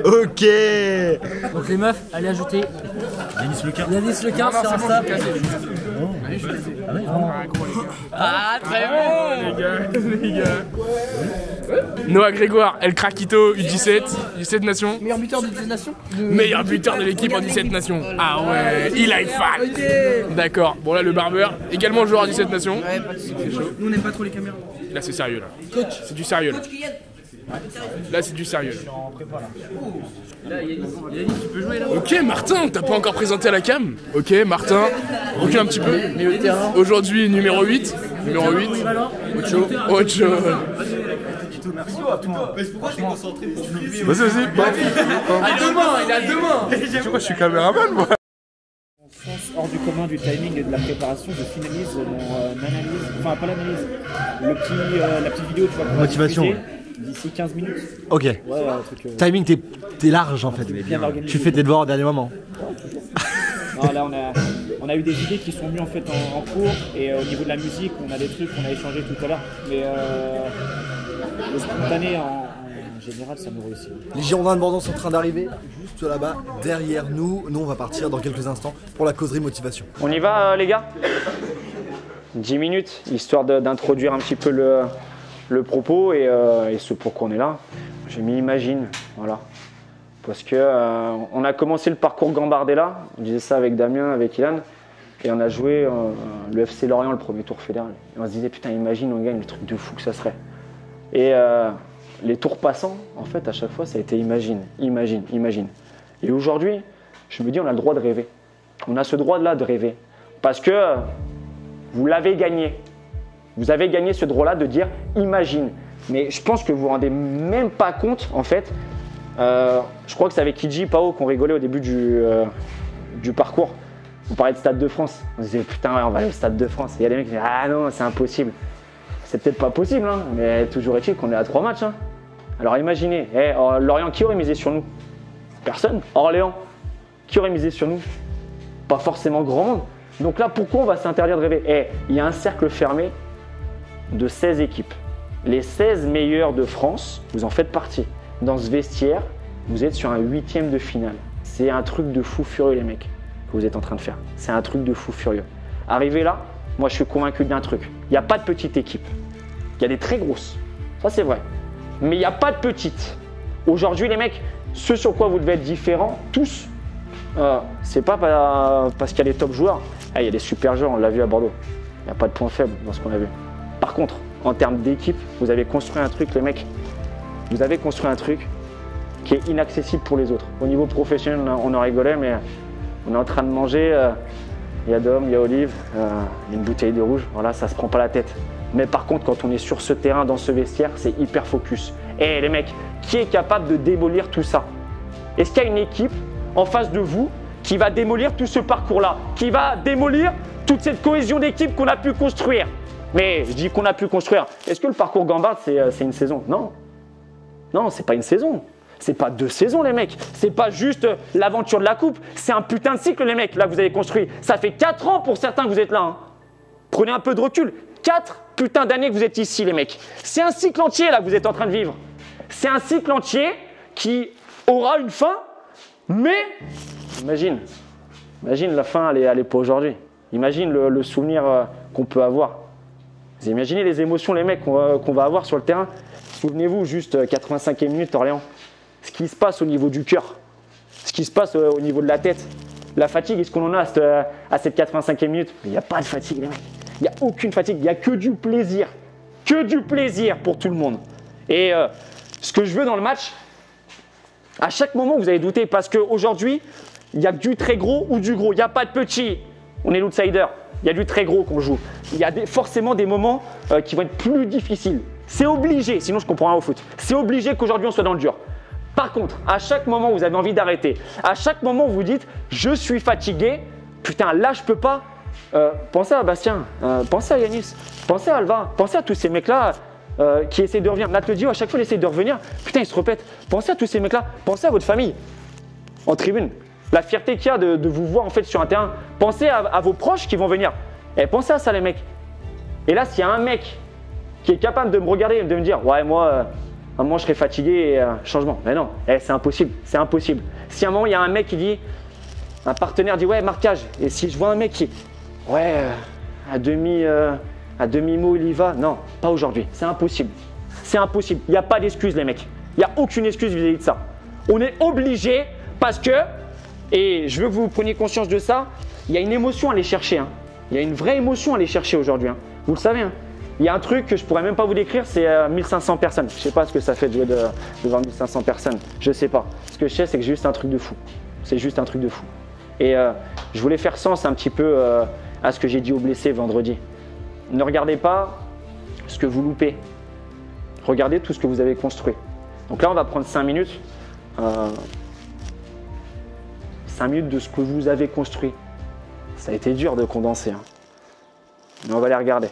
Ok. Donc les meufs, allez ajouter Yanis Lequin sur Insta. Ah, très bon les gars. Noah Grégoire, El Craquito, U17, 17 nations. Meilleur buteur de 17 nations. Meilleur buteur de l'équipe en 17 nations. Ah ouais, il a fan. D'accord, bon là le barbeur, également joueur en 17 nations. Ouais, pas de soucis. C'est chaud. Nous on n'aime pas trop les caméras. Là c'est sérieux là. Coach. C'est du sérieux là. Là c'est du sérieux. Là, Yanis, tu peux jouer là. Ok Martin, t'as pas encore présenté à la cam? Ok Martin, recule un petit peu. Milieu de terrain. Aujourd'hui numéro 8. Numéro 8. Ocho. Pourquoi t'es concentré? Vas-y. Il a deux mains. Tu vois, je suis caméraman moi. Hors du commun du timing et de la préparation, je finalise mon analyse, enfin pas l'analyse, la petite vidéo, tu vois, pour Motivation. D'ici 15 minutes. Ok. Ouais, un truc, Timing, t'es large en fait. bien organisé. Tu fais tes devoirs au dernier moment. Non, là on a eu des idées qui sont venues en fait en cours, et au niveau de la musique, on a des trucs qu'on a échangé tout à l'heure, mais le spontané en général ça nous réussit. Les Girondins de Bordeaux sont en train d'arriver juste là-bas derrière nous. Nous on va partir dans quelques instants pour la causerie motivation. On y va les gars? 10 minutes, histoire d'introduire un petit peu le propos et ce pourquoi on est là. J'ai mis Imagine, voilà. Parce que on a commencé le parcours Gambardella, on disait ça avec Damien, avec Ilan, et on a joué le FC Lorient le premier tour fédéral. Et on se disait putain imagine on gagne, le truc de fou que ça serait. Et les tours passants, en fait à chaque fois ça a été imagine. Et aujourd'hui, je me dis on a le droit de rêver. On a ce droit-là de rêver. Parce que vous l'avez gagné. Vous avez gagné ce droit-là de dire imagine. Mais je pense que vous vous rendez même pas compte, en fait. Je crois que c'est avec Kidji et Pao qu'on rigolait au début du parcours. On parlait de Stade de France. On se disait putain, ouais, on va aller au Stade de France. Et il y a des mecs qui disent ah non, c'est impossible. C'est peut-être pas possible, hein, mais toujours est-il qu'on est à 3 matchs. Hein. Alors imaginez, Lorient, qui aurait misé sur nous? Personne. Orléans, qui aurait misé sur nous? Pas forcément grand monde. Donc là, pourquoi on va s'interdire de rêver? Il y a un cercle fermé de 16 équipes. Les 16 meilleurs de France, vous en faites partie. Dans ce vestiaire, vous êtes sur un 8e de finale. C'est un truc de fou furieux, les mecs, que vous êtes en train de faire. C'est un truc de fou furieux. Arrivé là, moi je suis convaincu d'un truc. Il n'y a pas de petite équipe. Il y a des très grosses. Ça c'est vrai. Mais il n'y a pas de petites. Aujourd'hui, les mecs, ce sur quoi vous devez être différents, tous, c'est pas parce qu'il y a des top joueurs. Il y a des super joueurs, on l'a vu à Bordeaux. Il n'y a pas de point faible dans ce qu'on a vu. Par contre, en termes d'équipe, vous avez construit un truc, les mecs. Vous avez construit un truc qui est inaccessible pour les autres. Au niveau professionnel, on en rigolait, mais on est en train de manger. Il y a Dom, il y a Olive, il y a une bouteille de rouge. Voilà, ça se prend pas la tête. Mais par contre, quand on est sur ce terrain, dans ce vestiaire, c'est hyper focus. Et les mecs, qui est capable de démolir tout ça? Est-ce qu'il y a une équipe en face de vous qui va démolir tout ce parcours-là, qui va démolir toute cette cohésion d'équipe qu'on a pu construire? Mais je dis qu'on a pu construire. Est-ce que le parcours Gambard, c'est une saison? Non. Non, c'est pas une saison. C'est pas 2 saisons, les mecs. C'est pas juste l'aventure de la coupe. C'est un putain de cycle, les mecs, là, que vous avez construit. Ça fait 4 ans pour certains que vous êtes là. Hein. Prenez un peu de recul. 4 putains d'années que vous êtes ici, les mecs. C'est un cycle entier, là, que vous êtes en train de vivre. C'est un cycle entier qui aura une fin, mais imagine la fin, elle est pas aujourd'hui. Imagine le souvenir qu'on peut avoir. Vous imaginez les émotions, les mecs, qu'on va avoir sur le terrain. Souvenez-vous, juste 85e minute, Orléans. Ce qui se passe au niveau du cœur, ce qui se passe au niveau de la tête. La fatigue, est-ce qu'on en a à cette 85e minute? Mais il n'y a pas de fatigue, les mecs. Il n'y a aucune fatigue, il n'y a que du plaisir. Que du plaisir pour tout le monde. Et Ce que je veux dans le match, à chaque moment vous allez douter parce qu'aujourd'hui, il y a du très gros ou du gros. Il n'y a pas de petit. On est l'outsider. Il y a du très gros qu'on joue. Il y a forcément des moments qui vont être plus difficiles. C'est obligé, sinon je comprends rien au foot. C'est obligé qu'aujourd'hui on soit dans le dur. Par contre, à chaque moment où vous avez envie d'arrêter, à chaque moment où vous dites « je suis fatigué », putain là je peux pas. Pensez à Bastien, pensez à Yanis, pensez à Alva, pensez à tous ces mecs-là qui essaient de revenir. Nathalie, à chaque fois il essaie de revenir, putain il se répète. Pensez à tous ces mecs-là, pensez à votre famille en tribune. La fierté qu'il y a de vous voir en fait sur un terrain. Pensez à vos proches qui vont venir. Et pensez à ça les mecs. Et là s'il y a un mec qui est capable de me regarder et de me dire « ouais moi… à un moment, je serai fatigué et changement. » Mais non, c'est impossible, c'est impossible. Si à un moment, il y a un mec qui dit, un partenaire dit, ouais, marquage. Et si je vois un mec qui, ouais, à demi-mot, il y va. Non, pas aujourd'hui, c'est impossible. C'est impossible. Il n'y a pas d'excuse, les mecs. Il n'y a aucune excuse vis-à-vis de ça. On est obligé parce que, et je veux que vous preniez conscience de ça, il y a une émotion à aller chercher. Hein. Il y a une vraie émotion à aller chercher aujourd'hui. Hein. Vous le savez. Hein. Il y a un truc que je pourrais même pas vous décrire, c'est 1500 personnes. Je sais pas ce que ça fait de jouer devant 1500 personnes. Je sais pas. Ce que je sais, c'est que c'est juste un truc de fou. C'est juste un truc de fou. Et je voulais faire sens un petit peu à ce que j'ai dit aux blessés vendredi. Ne regardez pas ce que vous loupez. Regardez tout ce que vous avez construit. Donc là, on va prendre 5 minutes. 5 minutes de ce que vous avez construit. Ça a été dur de condenser. Hein. Mais on va les regarder.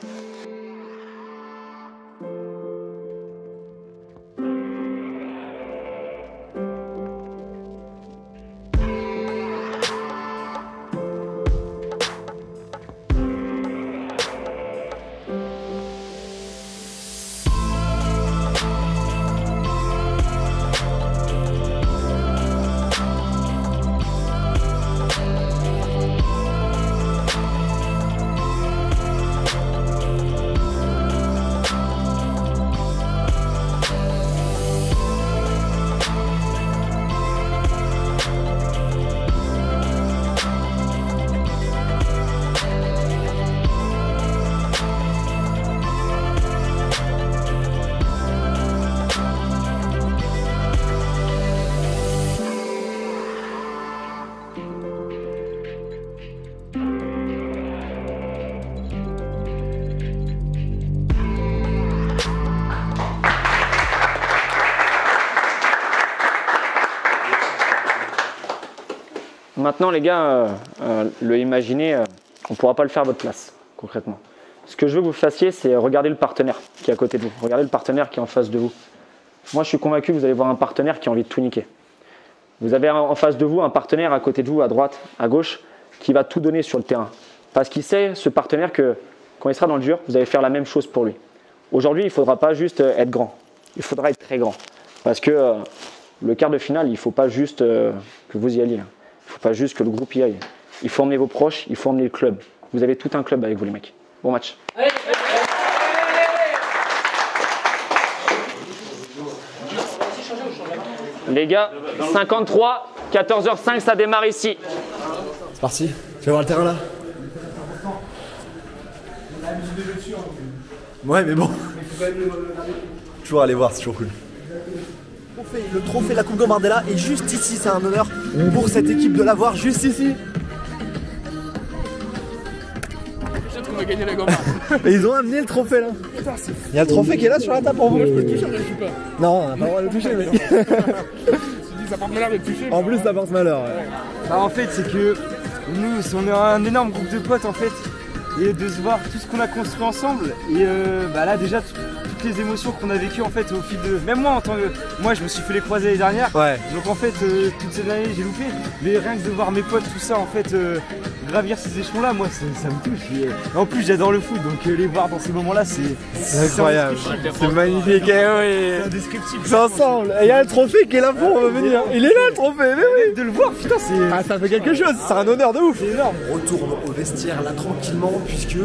Maintenant les gars, le imaginer, on ne pourra pas le faire à votre place, concrètement. Ce que je veux que vous fassiez, c'est regarder le partenaire qui est à côté de vous. Regardez le partenaire qui est en face de vous. Moi je suis convaincu que vous allez voir un partenaire qui a envie de tout niquer. Vous avez en face de vous un partenaire à côté de vous, à droite, à gauche, qui va tout donner sur le terrain. Parce qu'il sait, ce partenaire, que quand il sera dans le dur, vous allez faire la même chose pour lui. Aujourd'hui, il ne faudra pas juste être grand, il faudra être très grand. Parce que le quart de finale, il ne faut pas juste que vous y alliez. Il ne faut pas juste que le groupe y aille. Il faut emmener vos proches, il faut emmener le club. Vous avez tout un club avec vous les mecs. Bon match. Allez. Les gars, 53, 14h05, ça démarre ici. C'est parti. Tu vas voir le terrain là? Ouais mais bon. Toujours aller voir, c'est toujours cool. Le trophée de la Coupe Gambardella est juste ici, c'est un honneur pour cette équipe de l'avoir juste ici. Peut-être qu'on va gagner la Gambarde. Et ils ont amené le trophée là. Putain, c'est fou. Il y a le trophée qui est là sur la table pour vous. Moi je peux le toucher, mais je suis pas. Non, on n'a pas le droit de le toucher. Mais... ça porte malheur de le toucher. En plus, ça porte malheur. Ouais. Bah, en fait, c'est que nous, on est un énorme groupe de potes en fait. Et de se voir tout ce qu'on a construit ensemble. Et bah là, déjà, toutes les émotions qu'on a vécues en fait au fil de. Même moi, en tant que. Moi, je me suis fait les croisés l'année dernière. Ouais. Donc en fait, toutes ces années, j'ai loupé. Mais rien que de voir mes potes, tout ça, en fait, gravir ces échelons-là, moi, ça me touche. Et en plus, j'adore le foot. Donc les voir dans ces moments-là, c'est incroyable. C'est magnifique. C'est indescriptible. C'est ensemble. Et il y a le trophée qui est là pour venir. Il est là, le trophée. Mais oui. De le voir, putain, c'est. Ah, ça fait quelque chose. C'est un honneur de ouf. C'est énorme. On retourne au vestiaire là tranquillement, puisque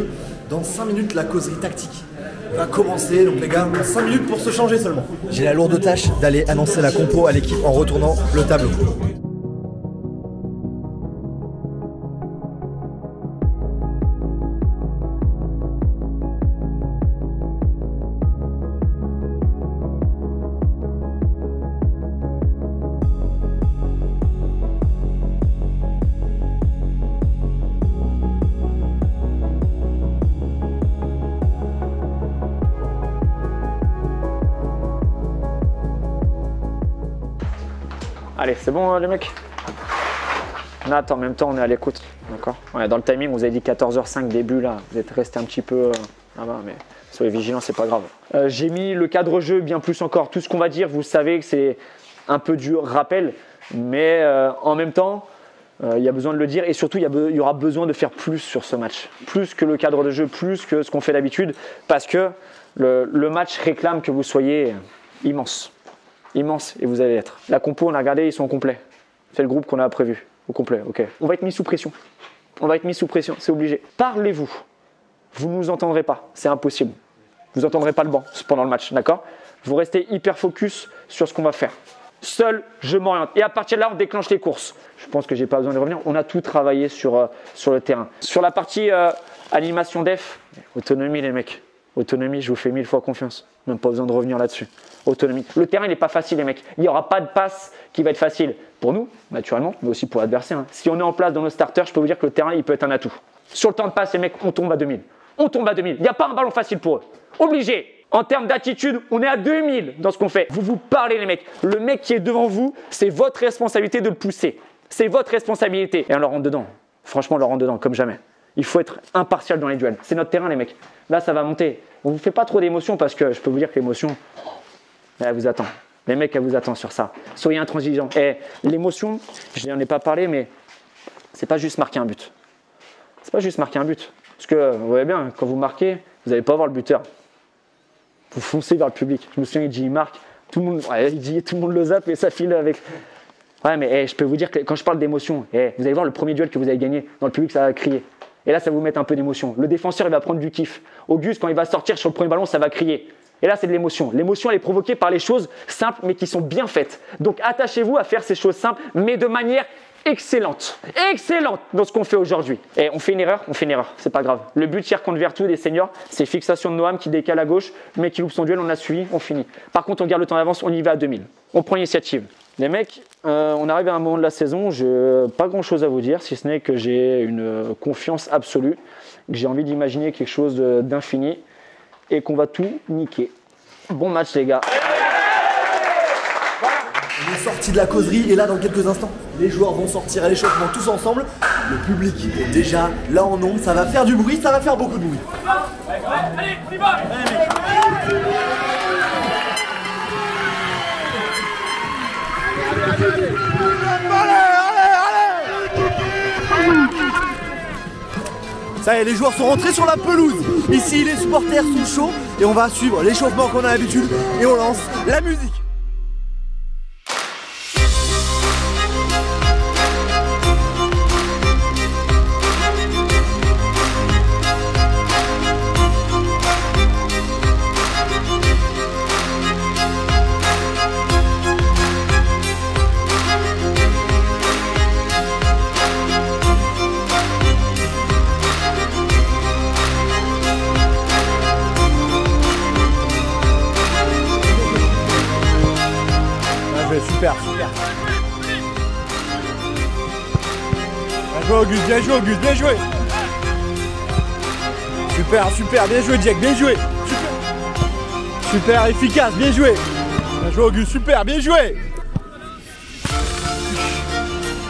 dans 5 minutes, la causerie tactique va commencer. Donc les gars, 5 minutes pour se changer seulement. J'ai la lourde tâche d'aller annoncer la compo à l'équipe en retournant le tableau. Allez, c'est bon les mecs? Nat, en même temps, on est à l'écoute. D'accord. Ouais, dans le timing, vous avez dit 14h05 début là. Vous êtes resté un petit peu là-bas, mais soyez vigilants, c'est pas grave. J'ai mis le cadre jeu bien plus encore. Tout ce qu'on va dire, vous savez que c'est un peu du rappel, mais en même temps, il y a besoin de le dire et surtout, il y aura besoin de faire plus sur ce match. Plus que le cadre de jeu, plus que ce qu'on fait d'habitude, parce que le match réclame que vous soyez immense. Immense, et vous allez être. La compo, on a regardé, ils sont complets. C'est le groupe qu'on a prévu. Au complet, ok. On va être mis sous pression. On va être mis sous pression, c'est obligé. Parlez-vous. Vous ne nous entendrez pas, c'est impossible. Vous n'entendrez pas le banc pendant le match, d'accord? Vous restez hyper focus sur ce qu'on va faire. Seul, je m'oriente. Et à partir de là, on déclenche les courses. Je pense que j'ai pas besoin de revenir. On a tout travaillé sur le terrain. Sur la partie animation def, autonomie les mecs. Autonomie, je vous fais 1000 fois confiance. Même pas besoin de revenir là-dessus. Autonomie. Le terrain, il n'est pas facile, les mecs. Il n'y aura pas de passe qui va être facile pour nous, naturellement, mais aussi pour l'adversaire. Hein. Si on est en place dans nos starters, je peux vous dire que le terrain, il peut être un atout. Sur le temps de passe, les mecs, on tombe à 2000. On tombe à 2000. Il n'y a pas un ballon facile pour eux. Obligé. En termes d'attitude, on est à 2000 dans ce qu'on fait. Vous vous parlez, les mecs. Le mec qui est devant vous, c'est votre responsabilité de le pousser. C'est votre responsabilité. Et on leur rentre dedans. Franchement, on leur rentre dedans, comme jamais. Il faut être impartial dans les duels. C'est notre terrain, les mecs. Là, ça va monter. On ne vous fait pas trop d'émotion parce que je peux vous dire que l'émotion, elle vous attend. Les mecs, elle vous attend sur ça. Soyez intransigeants. Et l'émotion, je n'en ai pas parlé, mais c'est pas juste marquer un but. C'est pas juste marquer un but. Parce que, vous voyez bien, quand vous marquez, vous n'allez pas voir le buteur. Vous foncez vers le public. Je me souviens, il dit, il marque. Tout le monde le zappe et ça file avec... Ouais, mais je peux vous dire que quand je parle d'émotion, vous allez voir le premier duel que vous avez gagné, dans le public, ça va crier. Et là, ça va vous mettre un peu d'émotion. Le défenseur, il va prendre du kiff. Auguste, quand il va sortir sur le premier ballon, ça va crier. Et là, c'est de l'émotion. L'émotion, elle est provoquée par les choses simples, mais qui sont bien faites. Donc, attachez-vous à faire ces choses simples, mais de manière excellente. Excellente dans ce qu'on fait aujourd'hui. Et on fait une erreur, c'est pas grave. Le but hier contre Vertu des seniors, c'est fixation de Noam qui décale à gauche, mais qui loupe son duel, on a suivi, on finit. Par contre, on garde le temps d'avance, on y va à 2000. On prend l'initiative. Les mecs, on arrive à un moment de la saison, je n'ai pas grand chose à vous dire, si ce n'est que j'ai une confiance absolue, que j'ai envie d'imaginer quelque chose d'infini et qu'on va tout niquer. Bon match les gars. On est sorti de la causerie et là dans quelques instants, les joueurs vont sortir à l'échauffement tous ensemble. Le public est déjà là en nombre, ça va faire du bruit, ça va faire beaucoup de bruit. Allez, on y va. Ça y est, les joueurs sont rentrés sur la pelouse. Ici, les supporters sont chauds et on va suivre l'échauffement qu'on a l'habitude et on lance la musique. Super, super. Bien joué Auguste, bien joué Auguste, bien joué. Super, super, bien joué Jack, bien joué. Super, super efficace, bien joué. Bien joué Auguste, super, bien joué.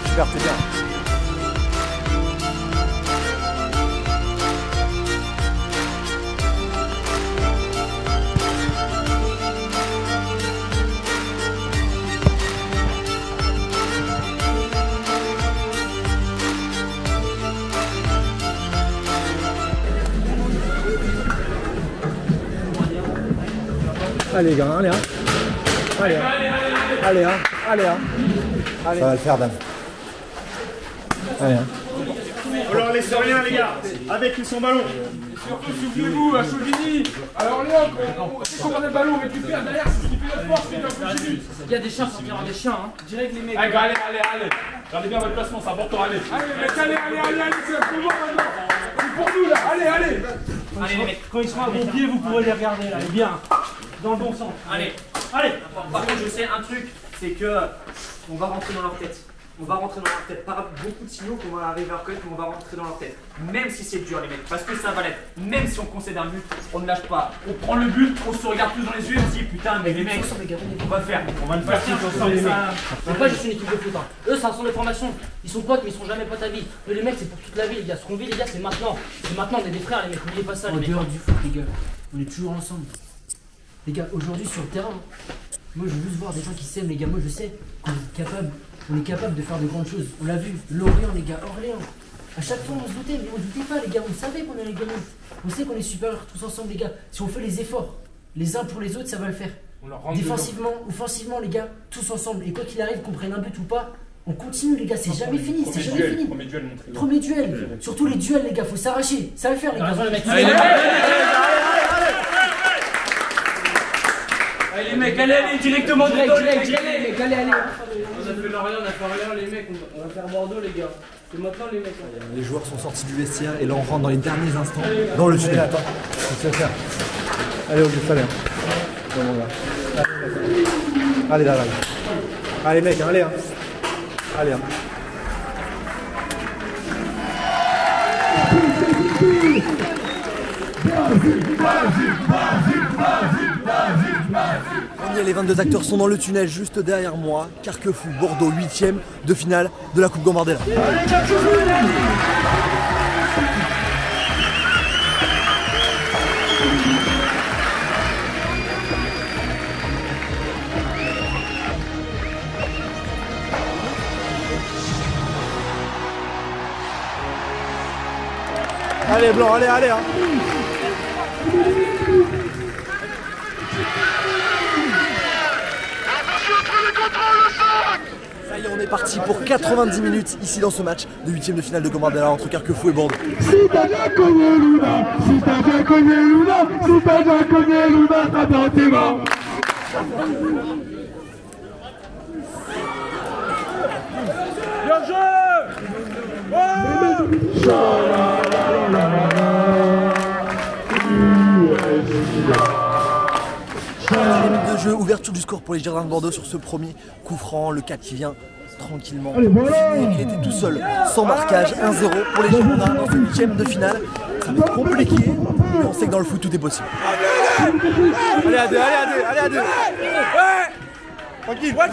Super, c'est bien. Allez les gars, allez hein. Allez hein. Allez hein. Allez hein. Allez. Ça va le faire Dan. Allez hein. On leur laisse rien les gars. Avec ou sans ballon. Surtout souvenez-vous à Chauvigny, alors Léon, c'est qu'on a le ballon, on récupère derrière, c'est ce qui fait notre force, c'est notre continue. Il y a des chiens, il y aura des chiens, hein. Direct les mecs. Allez, allez. Regardez bien votre placement, ça portera allez. Allez, c'est un peu bon maintenant. C'est pour nous là, allez. Allez les mecs, quand ils seront à bon pied, vous pourrez les regarder là, bien. Dans le bon sens. Allez. Par contre, je sais un truc, c'est que on va rentrer dans leur tête. on va rentrer dans leur tête. Par beaucoup de signaux qu'on va arriver à reconnaître, mais on va rentrer dans leur tête. Même si c'est dur les mecs, parce que ça va l'être. Même si on concède un but, on ne lâche pas. On prend le but, on se regarde tous dans les yeux et on se dit putain mais les mecs, on va le faire. On va le faire. C'est pas juste une équipe de foot. Hein. Eux, c'est un centre de formation. Ils sont potes, mais ils sont jamais potes à vie. Eux, les mecs, c'est pour toute la vie, les gars. Ce qu'on vit, les gars, c'est maintenant. C'est maintenant, on est des frères, les mecs. N'oubliez pas ça, les mecs. En dehors du foot, les gars, on est toujours ensemble. Les gars, aujourd'hui sur le terrain, moi je veux juste voir des gens qui s'aiment, les gars. Moi je sais qu'on est capable de faire de grandes choses. On l'a vu, Lorient, les gars, Orléans. À chaque fois on se doutait, mais on ne doutait pas, les gars. On savait qu'on allait gagner. On sait qu'on est supérieurs tous ensemble, les gars. Si on fait les efforts, les uns pour les autres, ça va le faire. Défensivement, offensivement, les gars, tous ensemble. Et quoi qu'il arrive, qu'on prenne un but ou pas, on continue, les gars. C'est jamais fini, c'est jamais fini. Premier duel, surtout les duels, les gars. Faut s'arracher. Ça va le faire, les gars. Allez les mecs, allez, directement direct, dedans, direct, les mecs, allez. On a fait Lorient, on a fait Orléans, les mecs, on va faire Bordeaux, les gars. C'est maintenant, les mecs. Les joueurs sont sortis du vestiaire et là on rentre dans les derniers instants dans le tunnel. Attends, qu'est-ce que tu vas faire? Allez, Auguste, allez. Allez, là. Allez, mec, allez. Hein. Allez. Hein. Les 22 acteurs sont dans le tunnel juste derrière moi. Carquefou, Bordeaux, 8ème de finale de la Coupe Gambardella. Allez Blanc, allez, hein. Ça y est, on est parti pour 90 minutes ici dans ce match de 8ème de finale de Gambardella entre Carquefou et Bordeaux. Si t'as bien cogné Luna, si t'as bien cogné Luna, si t'as bien cogné Luna, t'as dans tes mains. Bien joué! De jeu, ouverture du score pour les Girondins de Bordeaux sur ce premier coup franc, le 4 qui vient tranquillement. Il était tout seul, sans marquage, 1-0 pour les Girondins dans ce 8ème de finale. Ça va être compliqué, mais on sait que dans le foot tout est possible. Allez à deux, allez à deux. Ouais. Tranquille. Polo.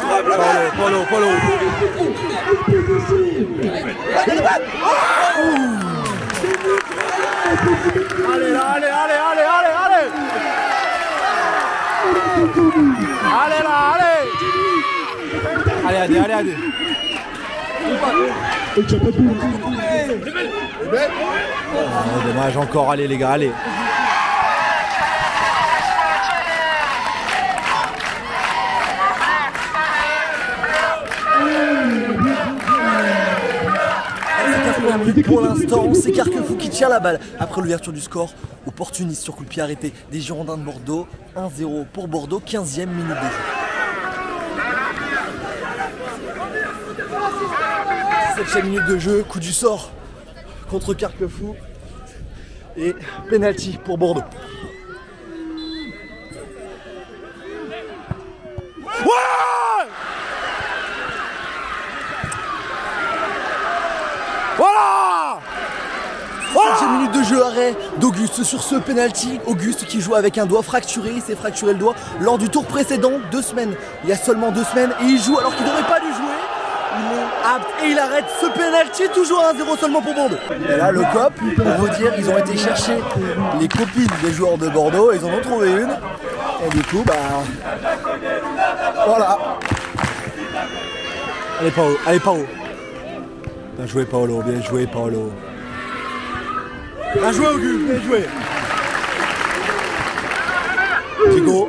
Allez là, allez. Allez là, allez. Allez. Oh, dommage encore, allez les gars, allez. Pour l'instant, c'est Carquefou qui tire la balle après l'ouverture du score. Opportuniste sur coup de pied arrêté des Girondins de Bordeaux. 1-0 pour Bordeaux, 15e minute de jeu. 7e minute de jeu, coup du sort contre Carquefou. Et penalty pour Bordeaux. Voilà! 7e minute de jeu, arrêt d'Auguste sur ce penalty. Auguste qui joue avec un doigt fracturé, il s'est fracturé le doigt lors du tour précédent, 2 semaines. Il y a seulement 2 semaines et il joue alors qu'il n'aurait pas dû jouer. Il est apte et il arrête ce penalty, toujours 1-0 seulement pour Bordeaux. Et là le COP, pour vous dire, ils ont été chercher les copines des joueurs de Bordeaux, ils en ont trouvé une. Et du coup, voilà. Allez Paolo. Bien joué Paolo, bien joué Paolo. Bien joué Auguste, bien joué. Diego.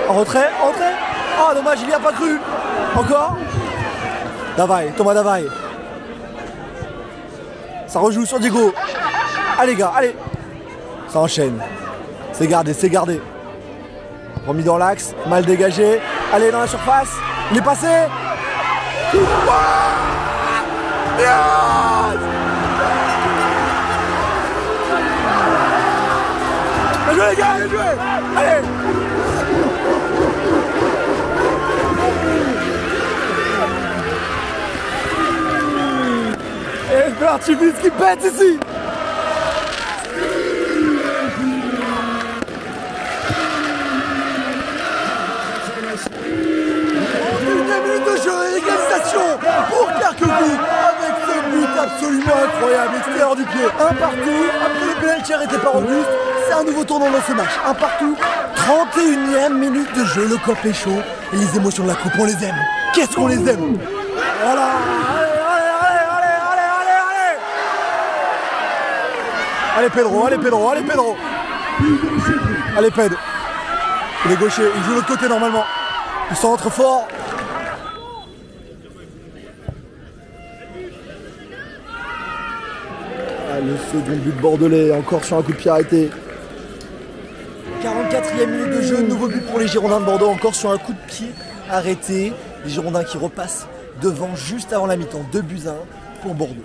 En retrait. Oh dommage, il n'y a pas cru. Encore. Thomas Davai. Ça rejoue sur Diego. Allez gars, allez. Ça enchaîne. C'est gardé. Remis dans l'axe, mal dégagé. Allez dans la surface. Il est passé. Yes! Bien joué les gars, bien joué! Allez! Les feux d'artifice qui pètent ici. 31 minutes de jeu et égalisation pour Carquefou avec ce but absolument incroyable, extérieur du pied. Un partout, après le pénalty arrêté par Auguste, c'est un nouveau tournant dans ce match. Un partout, 31e minute de jeu, le cop est chaud et les émotions de la coupe, on les aime. Qu'est-ce qu'on les aime. Voilà. Allez Pedro, allez Pedro, allez Pedro. Allez Pedro. Il est gaucher, il joue de l'autre côté normalement. Il centre fort. Ah, le second but bordelais, encore sur un coup de pied arrêté. 44e minute de jeu, nouveau but pour les Girondins de Bordeaux, encore sur un coup de pied arrêté. Les Girondins qui repassent devant juste avant la mi-temps, 2-1 pour Bordeaux.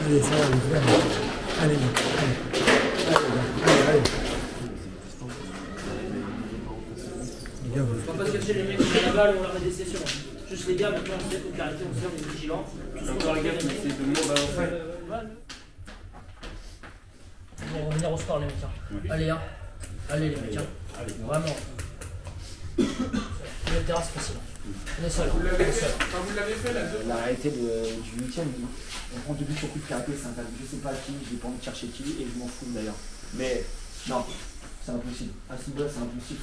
Allez, ça va, allez, On va pas se cacher les mecs qui ont la balle, on leur met des sessions. Juste les gars, maintenant on sait faut clarité, on sait, on est vigilants. Encore les gars qui essaient de nous balancer. On va revenir au score les mecs. Allez, hein. Allez les mecs. Vraiment. Le terrain c'est facile. On est seul. Vous l'avez fait la deuxième. La réalité du 8ème, on prend 2 buts sur coup de caractère, c'est un je sais pas qui, j'ai pas envie de chercher qui, et je m'en fous d'ailleurs. Mais non, c'est impossible. À ce niveau-là, c'est impossible.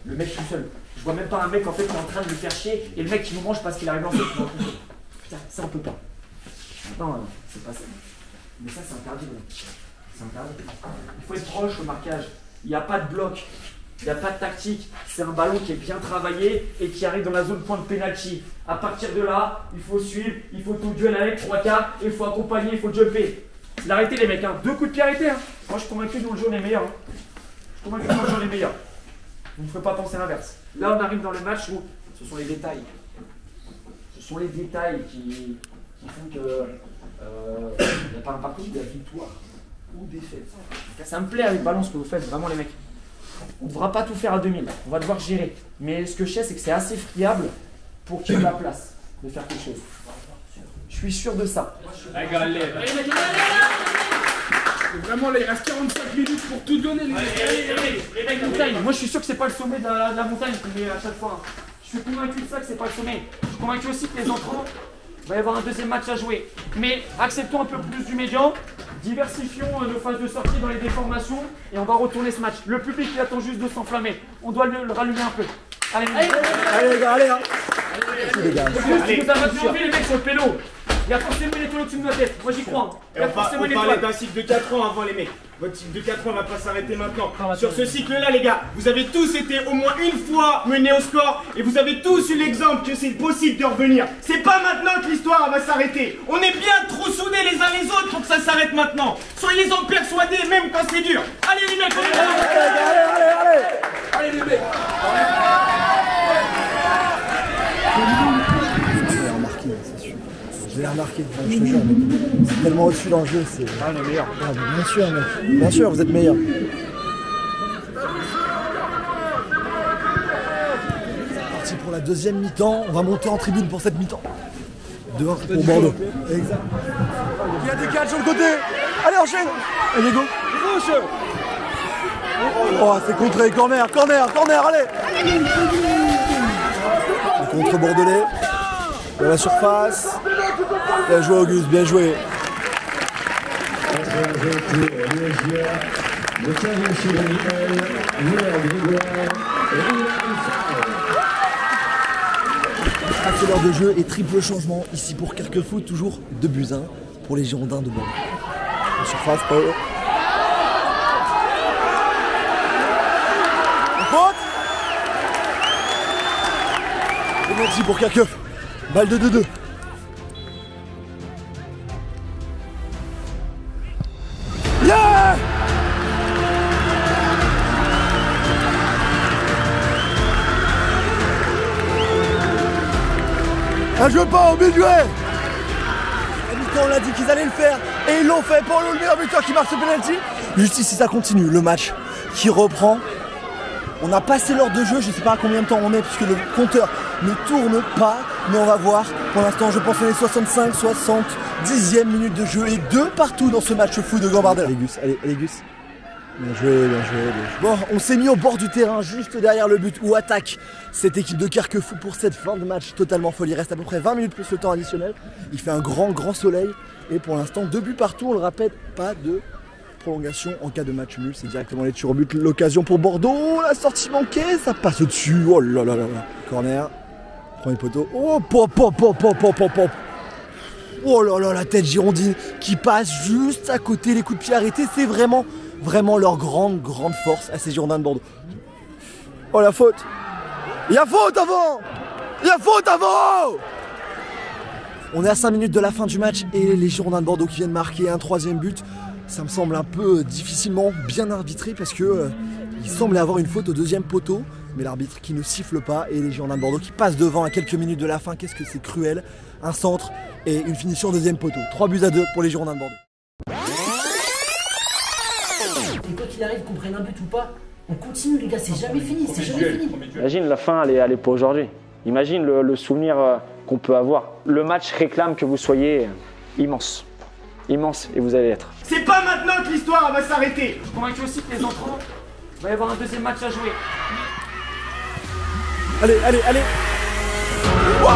Le mec tout seul. Je vois même pas un mec en fait qui est en train de le faire chier, et le mec qui nous mange parce qu'il arrive en fait. Putain, ça on peut pas. Non, c'est pas ça. Mais ça, c'est interdit. C'est interdit. Il faut être proche au marquage. Il n'y a pas de bloc. Il n'y a pas de tactique, c'est un ballon qui est bien travaillé et qui arrive dans la zone point de pénalty. À partir de là, il faut suivre, il faut tout duel avec 3 quarts, il faut accompagner, il faut jumper. C'est l'arrêté les mecs, hein. 2 coups de pied arrêtés. Hein. Moi je suis convaincu que dans le jeu on est meilleur. Hein. Je suis convaincu que dans le jeu on est meilleur. Vous ne ferez pas penser l'inverse. Là on arrive dans le match où ce sont les détails. Ce sont les détails qui font que il n'y a pas un parti de la victoire ou défaite. Ça me plaît avec ballon ce que vous faites, vraiment les mecs. On ne devra pas tout faire à 2000, on va devoir gérer. Mais ce que je sais, c'est que c'est assez friable pour qu'il y ait de la place de faire quelque chose. Je suis sûr de ça. Vraiment, là, il reste 45 minutes pour tout donner, les mecs. Montagne. Moi, je suis sûr que c'est pas le sommet de la montagne qu'on met à chaque fois. Je suis convaincu de ça que c'est pas le sommet. Je suis convaincu aussi que les entrants, il va y avoir un deuxième match à jouer. Mais acceptons un peu plus du médian. Diversifions nos phases de sortie dans les déformations et on va retourner ce match. Le public il attend juste de s'enflammer. On doit le rallumer un peu. Allez les gars, allez hein. Allez les gars. Il nous a maintenu les mecs sur le pélo. Il y a forcément une étoile au-dessus de ma tête. Moi j'y crois. Il y a forcément une étoile. On parlait d'un cycle de 4 ans avant les mecs. Votre cycle de 4 ans va pas s'arrêter maintenant. Sur ce cycle-là, les gars, vous avez tous été au moins une fois menés au score et vous avez tous eu l'exemple que c'est possible de revenir. C'est pas maintenant que l'histoire va s'arrêter. On est bien trop soudés les uns les autres pour que ça s'arrête maintenant. Soyez-en persuadés, même quand c'est dur. Allez les mecs, on est là. Allez les mecs. Je l'ai remarqué, je te jure, c'est tellement au-dessus dans le jeu, c'est... Ah, on est meilleur. Ah, bien sûr, mec. Bien sûr, vous êtes meilleur. Parti pour la deuxième mi-temps, on va monter en tribune pour cette mi-temps. 2-1 pour Bordeaux. Exact. Il y a des cadres sur le côté. Allez, enchaîne. Allez, go. Oh, c'est contré, corner, allez. Le contre bordelais. De la surface. Bien joué Auguste, bien joué. Accélère de jeu et triple changement ici pour Carquefou, toujours 2-1 pour les Girondins de Bordeaux. La surface, Paolo. La faute. Penalty pour Carquefou. Balle de 2-2. Yeah! Un jeu pas, au milieu! On l'a dit qu'ils allaient le faire Et ils l'ont fait. Paolo, le meilleur buteur qui marque ce penalty. Juste ici, ça continue. Le match qui reprend. On a passé l'heure de jeu. Je ne sais pas à combien de temps on est puisque le compteur ne tourne pas. Mais on va voir. Pour l'instant, je pense qu'on est 65, 70e minute de jeu. Et 2 partout dans ce match fou de Gambardella. Allez Gus, allez Gus. Bien joué, bien joué, bien joué. Bon, on s'est mis au bord du terrain, juste derrière le but, où attaque cette équipe de Carquefou pour cette fin de match totalement folle. Il reste à peu près 20 minutes plus le temps additionnel. Il fait un grand soleil. Et pour l'instant, 2 buts partout, on le rappelle, pas de prolongation en cas de match nul. C'est directement les tirs au but, l'occasion pour Bordeaux. La sortie manquée, ça passe au-dessus. Oh là là là là. Corner, premier poteau. Oh, pop. Oh là là, la tête girondine qui passe juste à côté. Les coups de pied arrêtés, c'est vraiment leur grande force à ces Girondins de Bordeaux. Oh la faute. Il y a faute avant. On est à 5 minutes de la fin du match et les Girondins de Bordeaux qui viennent marquer un 3e but. Ça me semble un peu difficilement bien arbitré parce que il semblait avoir une faute au 2e poteau. Mais l'arbitre qui ne siffle pas et les Girondins de Bordeaux qui passent devant à quelques minutes de la fin. Qu'est-ce que c'est cruel. Un centre et une finition au 2e poteau. 3-2 pour les Girondins de Bordeaux. Et quoi qu'il arrive, qu'on prenne un but ou pas, on continue les gars, c'est jamais fini, c'est jamais fini. Imagine la fin, elle est pas aujourd'hui. Imagine le souvenir qu'on peut avoir. Le match réclame que vous soyez immense. Immense et vous allez être. C'est pas maintenant que l'histoire va s'arrêter. Je suis convaincu aussi que les entrants, il va y avoir un 2e match à jouer. Allez. Wow.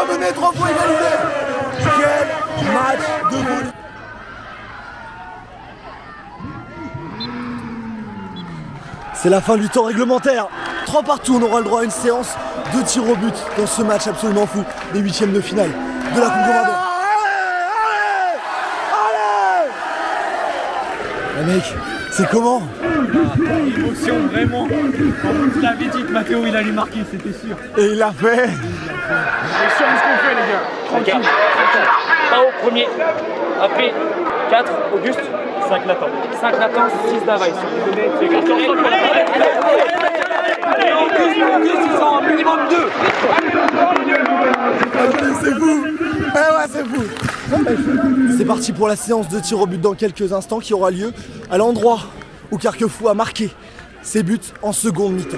Mené, 3 fois égalisé. Quel match de foot. C'est la fin du temps réglementaire. 3 partout, on aura le droit à une séance de tir au but dans ce match absolument fou des 8e de finale de la Coupe Gambardella. Allez, mec, c'est comment? Émotion vraiment. Quand vous l'avez dit que Mathéo il allait marquer, c'était sûr. Et il l'a fait. C'est sûr ce qu'on fait les gars. Tranquille. Pao premier. AP 4 Auguste. 5 Nathan. 5 Nathan, 6 Davaï. Auguste, ils sont un minimum 2. C'est fou. Ouais, c'est fou. C'est parti pour la séance de tir au but dans quelques instants qui aura lieu à l'endroit où Carquefou a marqué ses buts en seconde mi-temps.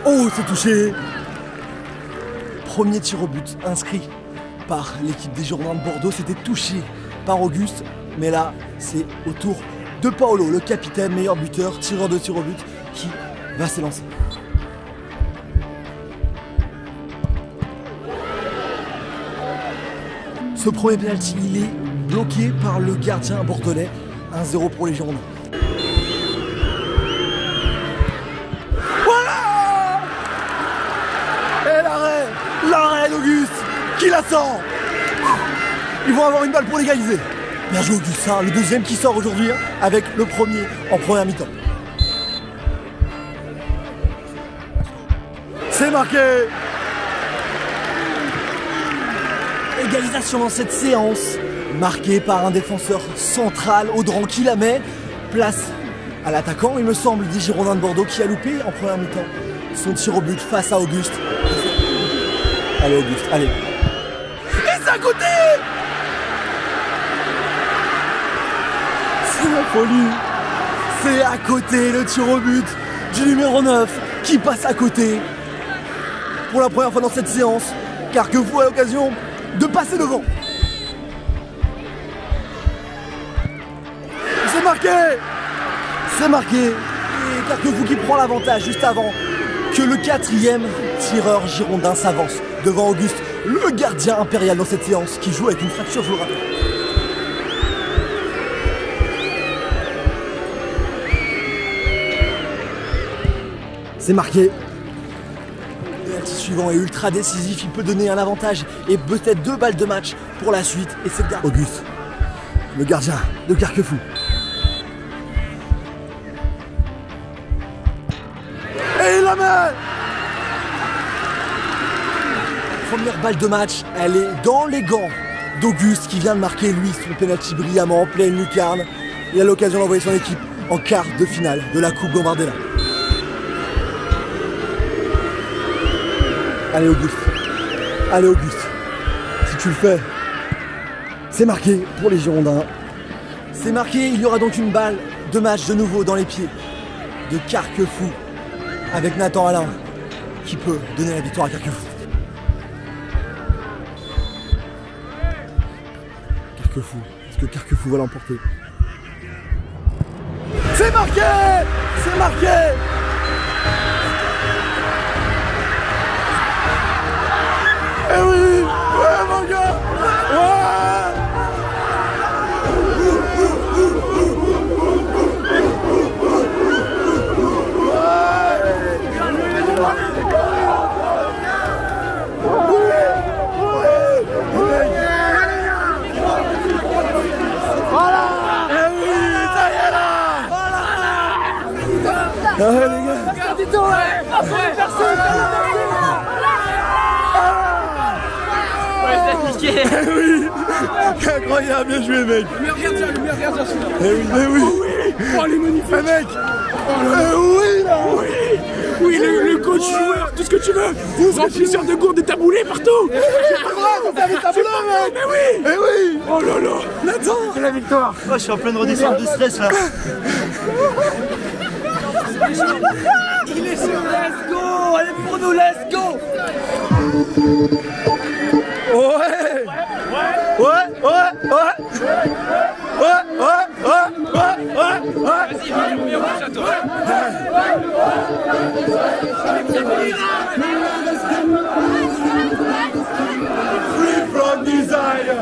Oh, c'est touché. Premier tir au but inscrit par l'équipe des Girondins de Bordeaux. C'était touché par Auguste. Mais là, c'est au tour de Paolo, le capitaine, meilleur buteur, tireur de tir au but, qui va s'élancer. Ce premier penalty, il est bloqué par le gardien bordelais. 1-0 pour les Girondins. Voilà! Et l'arrêt d'Auguste, qui la sent. Ils vont avoir une balle pour l'égaliser. Bien joué Auguste, hein, le deuxième qui sort aujourd'hui hein, avec le premier en première mi-temps. C'est marqué. Égalisation dans cette séance, marquée par un défenseur central, Audran qui la met. Place à l'attaquant, il me semble, des Girondins de Bordeaux qui a loupé en première mi-temps son tir au but face à Auguste. Allez Auguste, allez. Et c'est à côté. C'est la folie. C'est à côté le tir au but du numéro 9 qui passe à côté. Pour la première fois dans cette séance, Carquefou a l'occasion de passer devant. C'est marqué. C'est marqué. Et Carquefou qui prend l'avantage juste avant que le 4e tireur girondin s'avance devant Auguste, le gardien impérial dans cette séance qui joue avec une fracture, je le rappelle. C'est marqué. penalty suivant est ultra décisif, il peut donner un avantage et peut-être 2 balles de match pour la suite. Et c'est Auguste, le gardien de Carquefou. Et il la met! Première balle de match, elle est dans les gants d'Auguste qui vient de marquer lui son penalty brillamment en pleine lucarne. Il a l'occasion d'envoyer son équipe en quart de finale de la Coupe Gambardella. Allez Auguste, allez Auguste, si tu le fais, c'est marqué pour les Girondins. C'est marqué, il y aura donc une balle de match de nouveau dans les pieds de Carquefou avec Nathan Alain qui peut donner la victoire à Carquefou. Carquefou, est-ce que Carquefou va l'emporter? C'est marqué! C'est marqué! Eh oui! Ouais mon gars! Ouais! Voilà! Eh oui! Ça y est là! Voilà! Ah ouais les gars! Oui, incroyable, bien joué mec. Le meilleur gardien celui-là. Eh oui. Oh, il est magnifique. Eh mec. Oui là. Oui, le coach joueur, tout ce que tu veux. Remplisseur de gourdes et taboulés partout. Vous avez taboulé mec. Mais oui. Eh oui. Oh là là. Nathan. C'est la victoire. Oh, je suis en pleine redescente de stress là. Il est sur let's go. Allez pour nous, let's go. Ouais. Vas-y, viens au match à toi. Free from desire.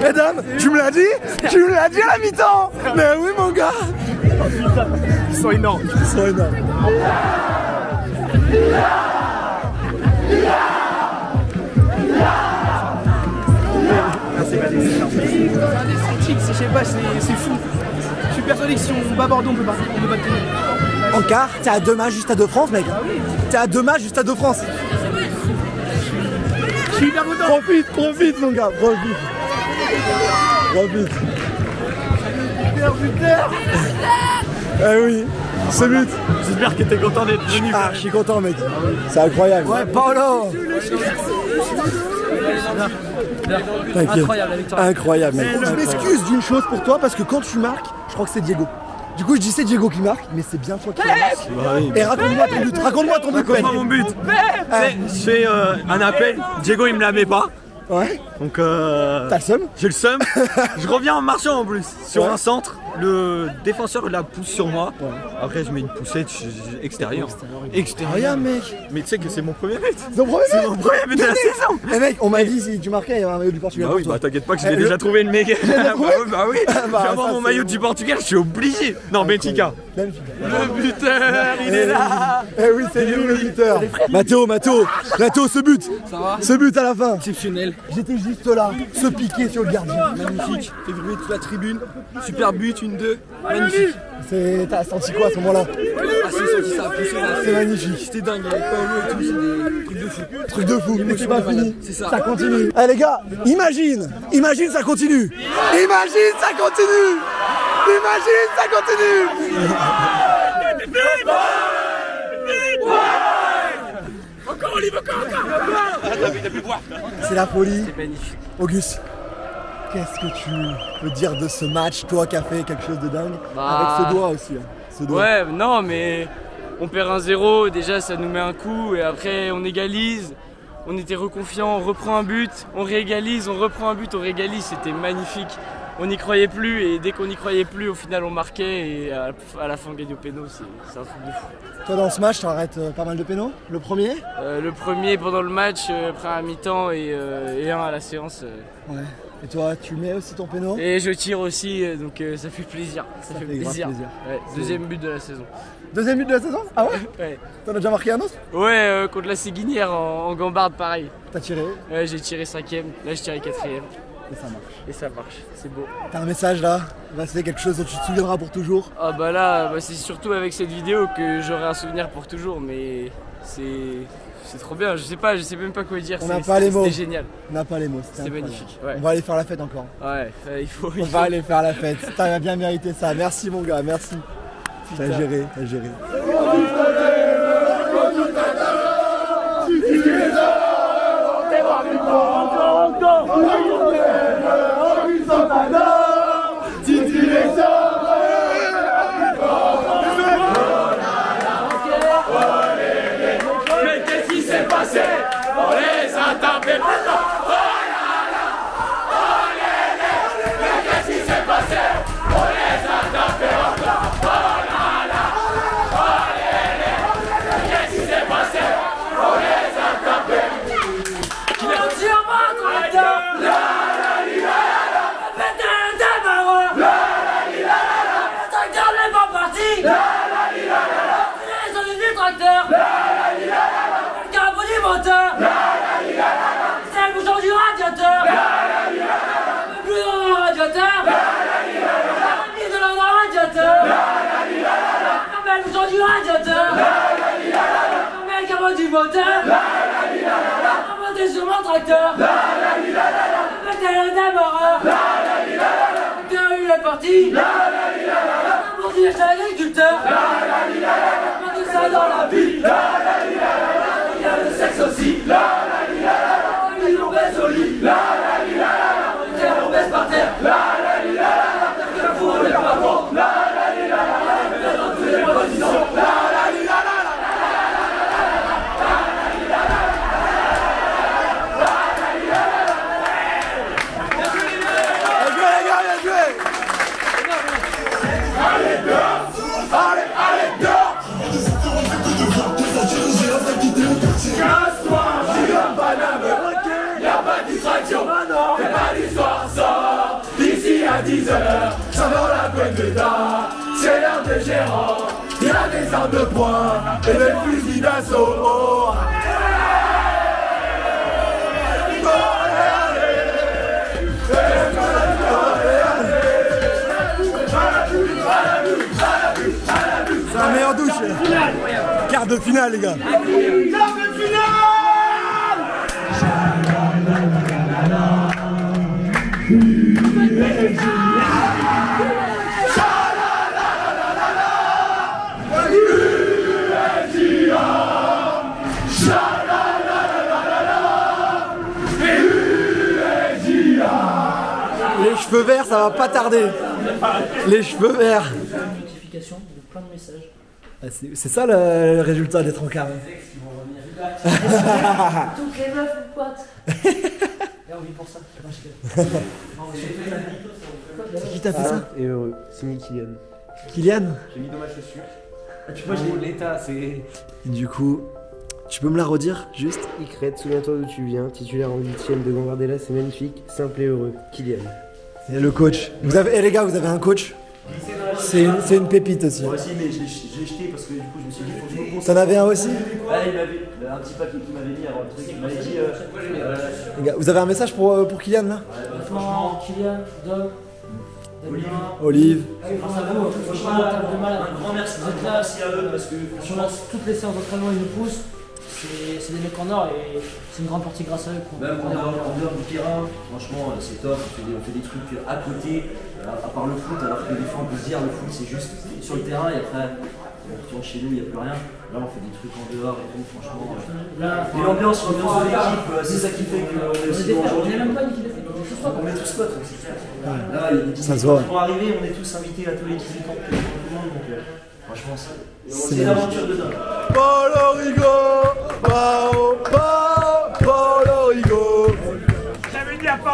Mesdames, tu me l'as dit? Tu me l'as dit à la mi-temps? Mais oui mon gars. Ils sont énormes. Ils sont énormes. C'est un des Celtics, je sais pas, c'est fou. Je suis persuadé que si on bat Bordeaux, on peut pas tenir. En quart, t'es à 2 matchs juste à 2 France mec. T'es à 2 matchs juste à 2 France. Je suis hyper content. Profite mon gars, profite. Buteur. Eh oui, ce but. J'espère que t'es content d'être venu. Ah, je suis content mec. C'est incroyable. Ouais, Paolo. Incroyable la victoire. Incroyable mec. Je m'excuse d'une chose pour toi parce que quand tu marques, je crois que c'est Diego. Du coup je dis c'est Diego qui marque, mais c'est bien toi qui marque. Et raconte-moi ton but, raconte-moi ton but. Raconte-moi mon but. Je fais un appel, Diego il me la met pas. Ouais. Donc t'as le seum? J'ai le seum. Je reviens en marchant en plus sur un centre. Le défenseur la pousse sur moi. Ouais. Après je mets une poussette extérieure. Incroyable mec. Mais tu sais que c'est mon premier but. C'est mon premier but de la saison. Eh mec, on m'a dit si tu marquais il y avait un maillot du Portugal. Bah oui, bah t'inquiète pas que je l'ai déjà trouvé le mec. Bah oui. Je vais avoir mon maillot du Portugal, je suis obligé. Non, Benfica. Le buteur, il est là. Eh oui, c'est lui le buteur. Mathéo, ce but. Ça va? Ce but à la fin. Exceptionnel. J'étais juste là, se piquer sur le gardien. Magnifique. Fait vibrer toute la tribune. Super but, 1-2. Magnifique. T'as senti quoi à ce moment-là? Ah, j'ai senti ça a poussé là. C'est magnifique. C'était dingue, avec Paolo et tout, c'est des trucs de fou. Truc de fou, mais c'est pas fini. C'est ça. Ça continue. Allez les gars, imagine ça continue. Imagine ça continue. Encore, Olive, encore. T'as pu voir. C'est la folie. C'est magnifique. Auguste, qu'est-ce que tu peux dire de ce match, toi qui as fait quelque chose de dingue? Bah, avec ce doigt aussi. Hein. Ce doigt. Ouais, non, mais on perd 1-0, déjà ça nous met un coup et après on égalise. on était reconfiants, on reprend un but, on réégalise, on reprend un but, on réégalise, c'était magnifique. On n'y croyait plus et dès qu'on n'y croyait plus, au final on marquait et à la fin on gagne au péno, c'est un truc de fou. Toi dans ce match, t'arrêtes pas mal de pénaux. Le premier Le premier pendant le match, après un mi-temps et un à la séance. Ouais. Et toi, tu mets aussi ton péno? Et je tire aussi, donc ça fait plaisir. Ça fait plaisir. Ouais, deuxième but de la saison. Deuxième but de la saison? Ah ouais? Ouais. T'en as déjà marqué un autre? Ouais, contre la Séguinière en gambarde, pareil. T'as tiré? Ouais, j'ai tiré 5ème, là je tirais 4ème. Et ça marche. Et ça marche, c'est beau. T'as un message là? C'est quelque chose dont tu te souviendras pour toujours? Ah bah là, c'est surtout avec cette vidéo que j'aurai un souvenir pour toujours, mais c'est trop bien, je sais même pas quoi dire. On n'a pas les mots. C'était génial. On n'a pas les mots, c'était magnifique. Ouais. On va aller faire la fête encore. Ouais, il faut. On va aller faire la fête. T'as bien mérité ça. Merci mon gars, merci. T'as géré, t'as géré. Mais qu'est-ce qui s'est passé? On les a tapés. Oh là là, oh mais qu'est-ce qui s'est passé? On les a tapés encore. Oh là là, oh qu'est-ce qui s'est passé? On les a tapés. Qui est au tir tracteur? La la li la la. Putain de marreur. La la li la la. Le tracteur n'est pas parti. La la li la la. Ils ont du tracteur. La la li la la. Le capot du moteur. La la li la la. C'est le bouchon du radiateur. La la li la la. Le plus dans le radiateur. La la li la la. La remise de l'eau dans le radiateur. La la li la la. Fermez le bouchon du radiateur. La la li la la. Fermez le capot du moteur. La la li la la. Remontez sur mon tracteur. La la li la la. Mettez le démarreur. La la li la la. Il est parti. La la li la la. Pour dire chez l'agriculteur. La la li la la. Tout ça dans la vie. La la li la la. Il y a le sexe aussi. La la li la la. On baisse au lit. La la li la la. On baisse par terre. La la li la la. Le four n'est pas bon. La la li la la. Dans toutes les positions. La la li la la. Allez dehors! Allez, allez dehors! Casse-toi, j'ai un banane. Y'a pas de distraction, y'a pas d'histoire, sort d'ici à 10h, ça va la gueule de dents. C'est l'heure des gérants, y'a des armes de poing et des fusils d'assaut. C'est la meilleure douche. Quart de finale les gars. Quart de finale. Les cheveux verts, ça va pas tarder. Les cheveux verts. Notification de plein de messages. C'est ça le résultat d'être en carré. Toutes les meufs ou potes. Et on vit pour ça. C'est qui t'a fait ça? Et heureux, signé Kylian. Kylian? J'ai mis dans ma chaussure. Tu vois, j'ai l'état, c'est. Du coup, tu peux me la redire juste? Icred, souviens-toi d'où tu viens, titulaire en 8ème de Gambardella, c'est magnifique, simple et heureux. Kylian. C'est le coach. Vous avez, les gars, vous avez un coach? C'est une pépite aussi. Moi aussi, mais je l'ai jeté parce que du coup, je me suis dit, faut que je me concentre. T'en avais un aussi? Ouais, il m'avait un petit papier qui m'avait mis avant le truc. Il m'avait dit. Les gars, vous avez un message pour Kylian là? Franchement, Kylian, Dom, Olive. Franchement, on tape de malade. Un grand merci. Vous êtes là, merci à eux parce que franchement, toutes les séances d'entraînement, ils nous poussent. C'est des mecs en or et c'est une grande partie grâce à eux qu'on Même en dehors du terrain, franchement, c'est top. On fait des trucs à côté, à part le foot, alors que des fois on peut se dire le foot c'est juste sur le terrain et après on retourne chez nous, il n'y a plus rien. Là on fait des trucs en dehors et tout, franchement. Et l'ambiance de l'équipe, c'est ça qui fait qu'on est aussi bon aujourd'hui. On est même pas une équipe de foot, on met tous potes, c'est clair. Là, ça se voit. Ils vont arriver, on est tous invités à tous les équipes de tout le monde, donc franchement c'est une aventure de dingue. Paulo Rigo, pao, pao, pao.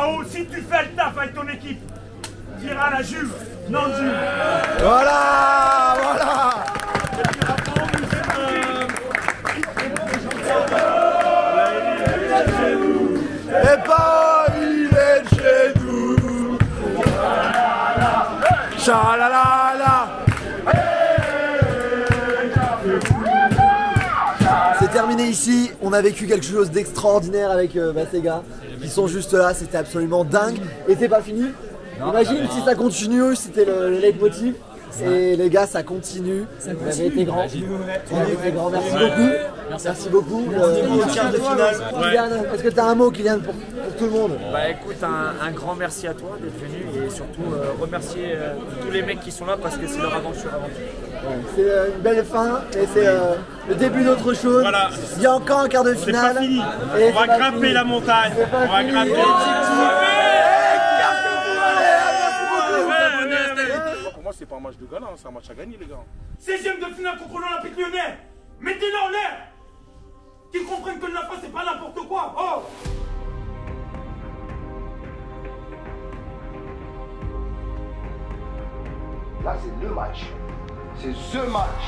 là-haut, si tu fais le taf avec ton équipe, tu iras à la Juve, non Juve. Voilà, voilà. Et pas il est chez nous. Chalalala. C'est terminé ici, on a vécu quelque chose d'extraordinaire avec ces gars qui sont juste là, c'était absolument dingue. Et c'est pas fini. Imagine si ça continue, c'était le leitmotiv. Et les gars, ça continue. Vous avez été grands. Vous avez été grands. Merci beaucoup. Merci beaucoup. Kylian, est-ce que tu as un mot, Kylian, pour tout le monde? Bah écoute, un grand merci à toi d'être venu et surtout remercier tous les mecs qui sont là parce que c'est leur aventure avant tout. Ouais, c'est une belle fin et c'est le début d'autre chose. Voilà. Il y a encore un quart de finale. C'est pas fini. Et on va grimper la montagne. On va grimper. Pour moi, c'est pas un match de gala, c'est un match à gagner, les gars. 16e de finale contre l'Olympique Lyonnais. Mettez-le en l'air. Qu'ils comprennent que la fin, c'est pas n'importe quoi. Oh. Là, c'est le match. C'est ce match.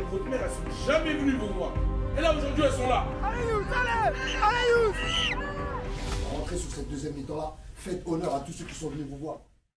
Votre mère, elles sont jamais venues vous voir. Et là, aujourd'hui, elles sont là. Allez, Youss, allez, Youss. Rentrez sur cette deuxième mi-temps-là. Faites honneur à tous ceux qui sont venus vous voir.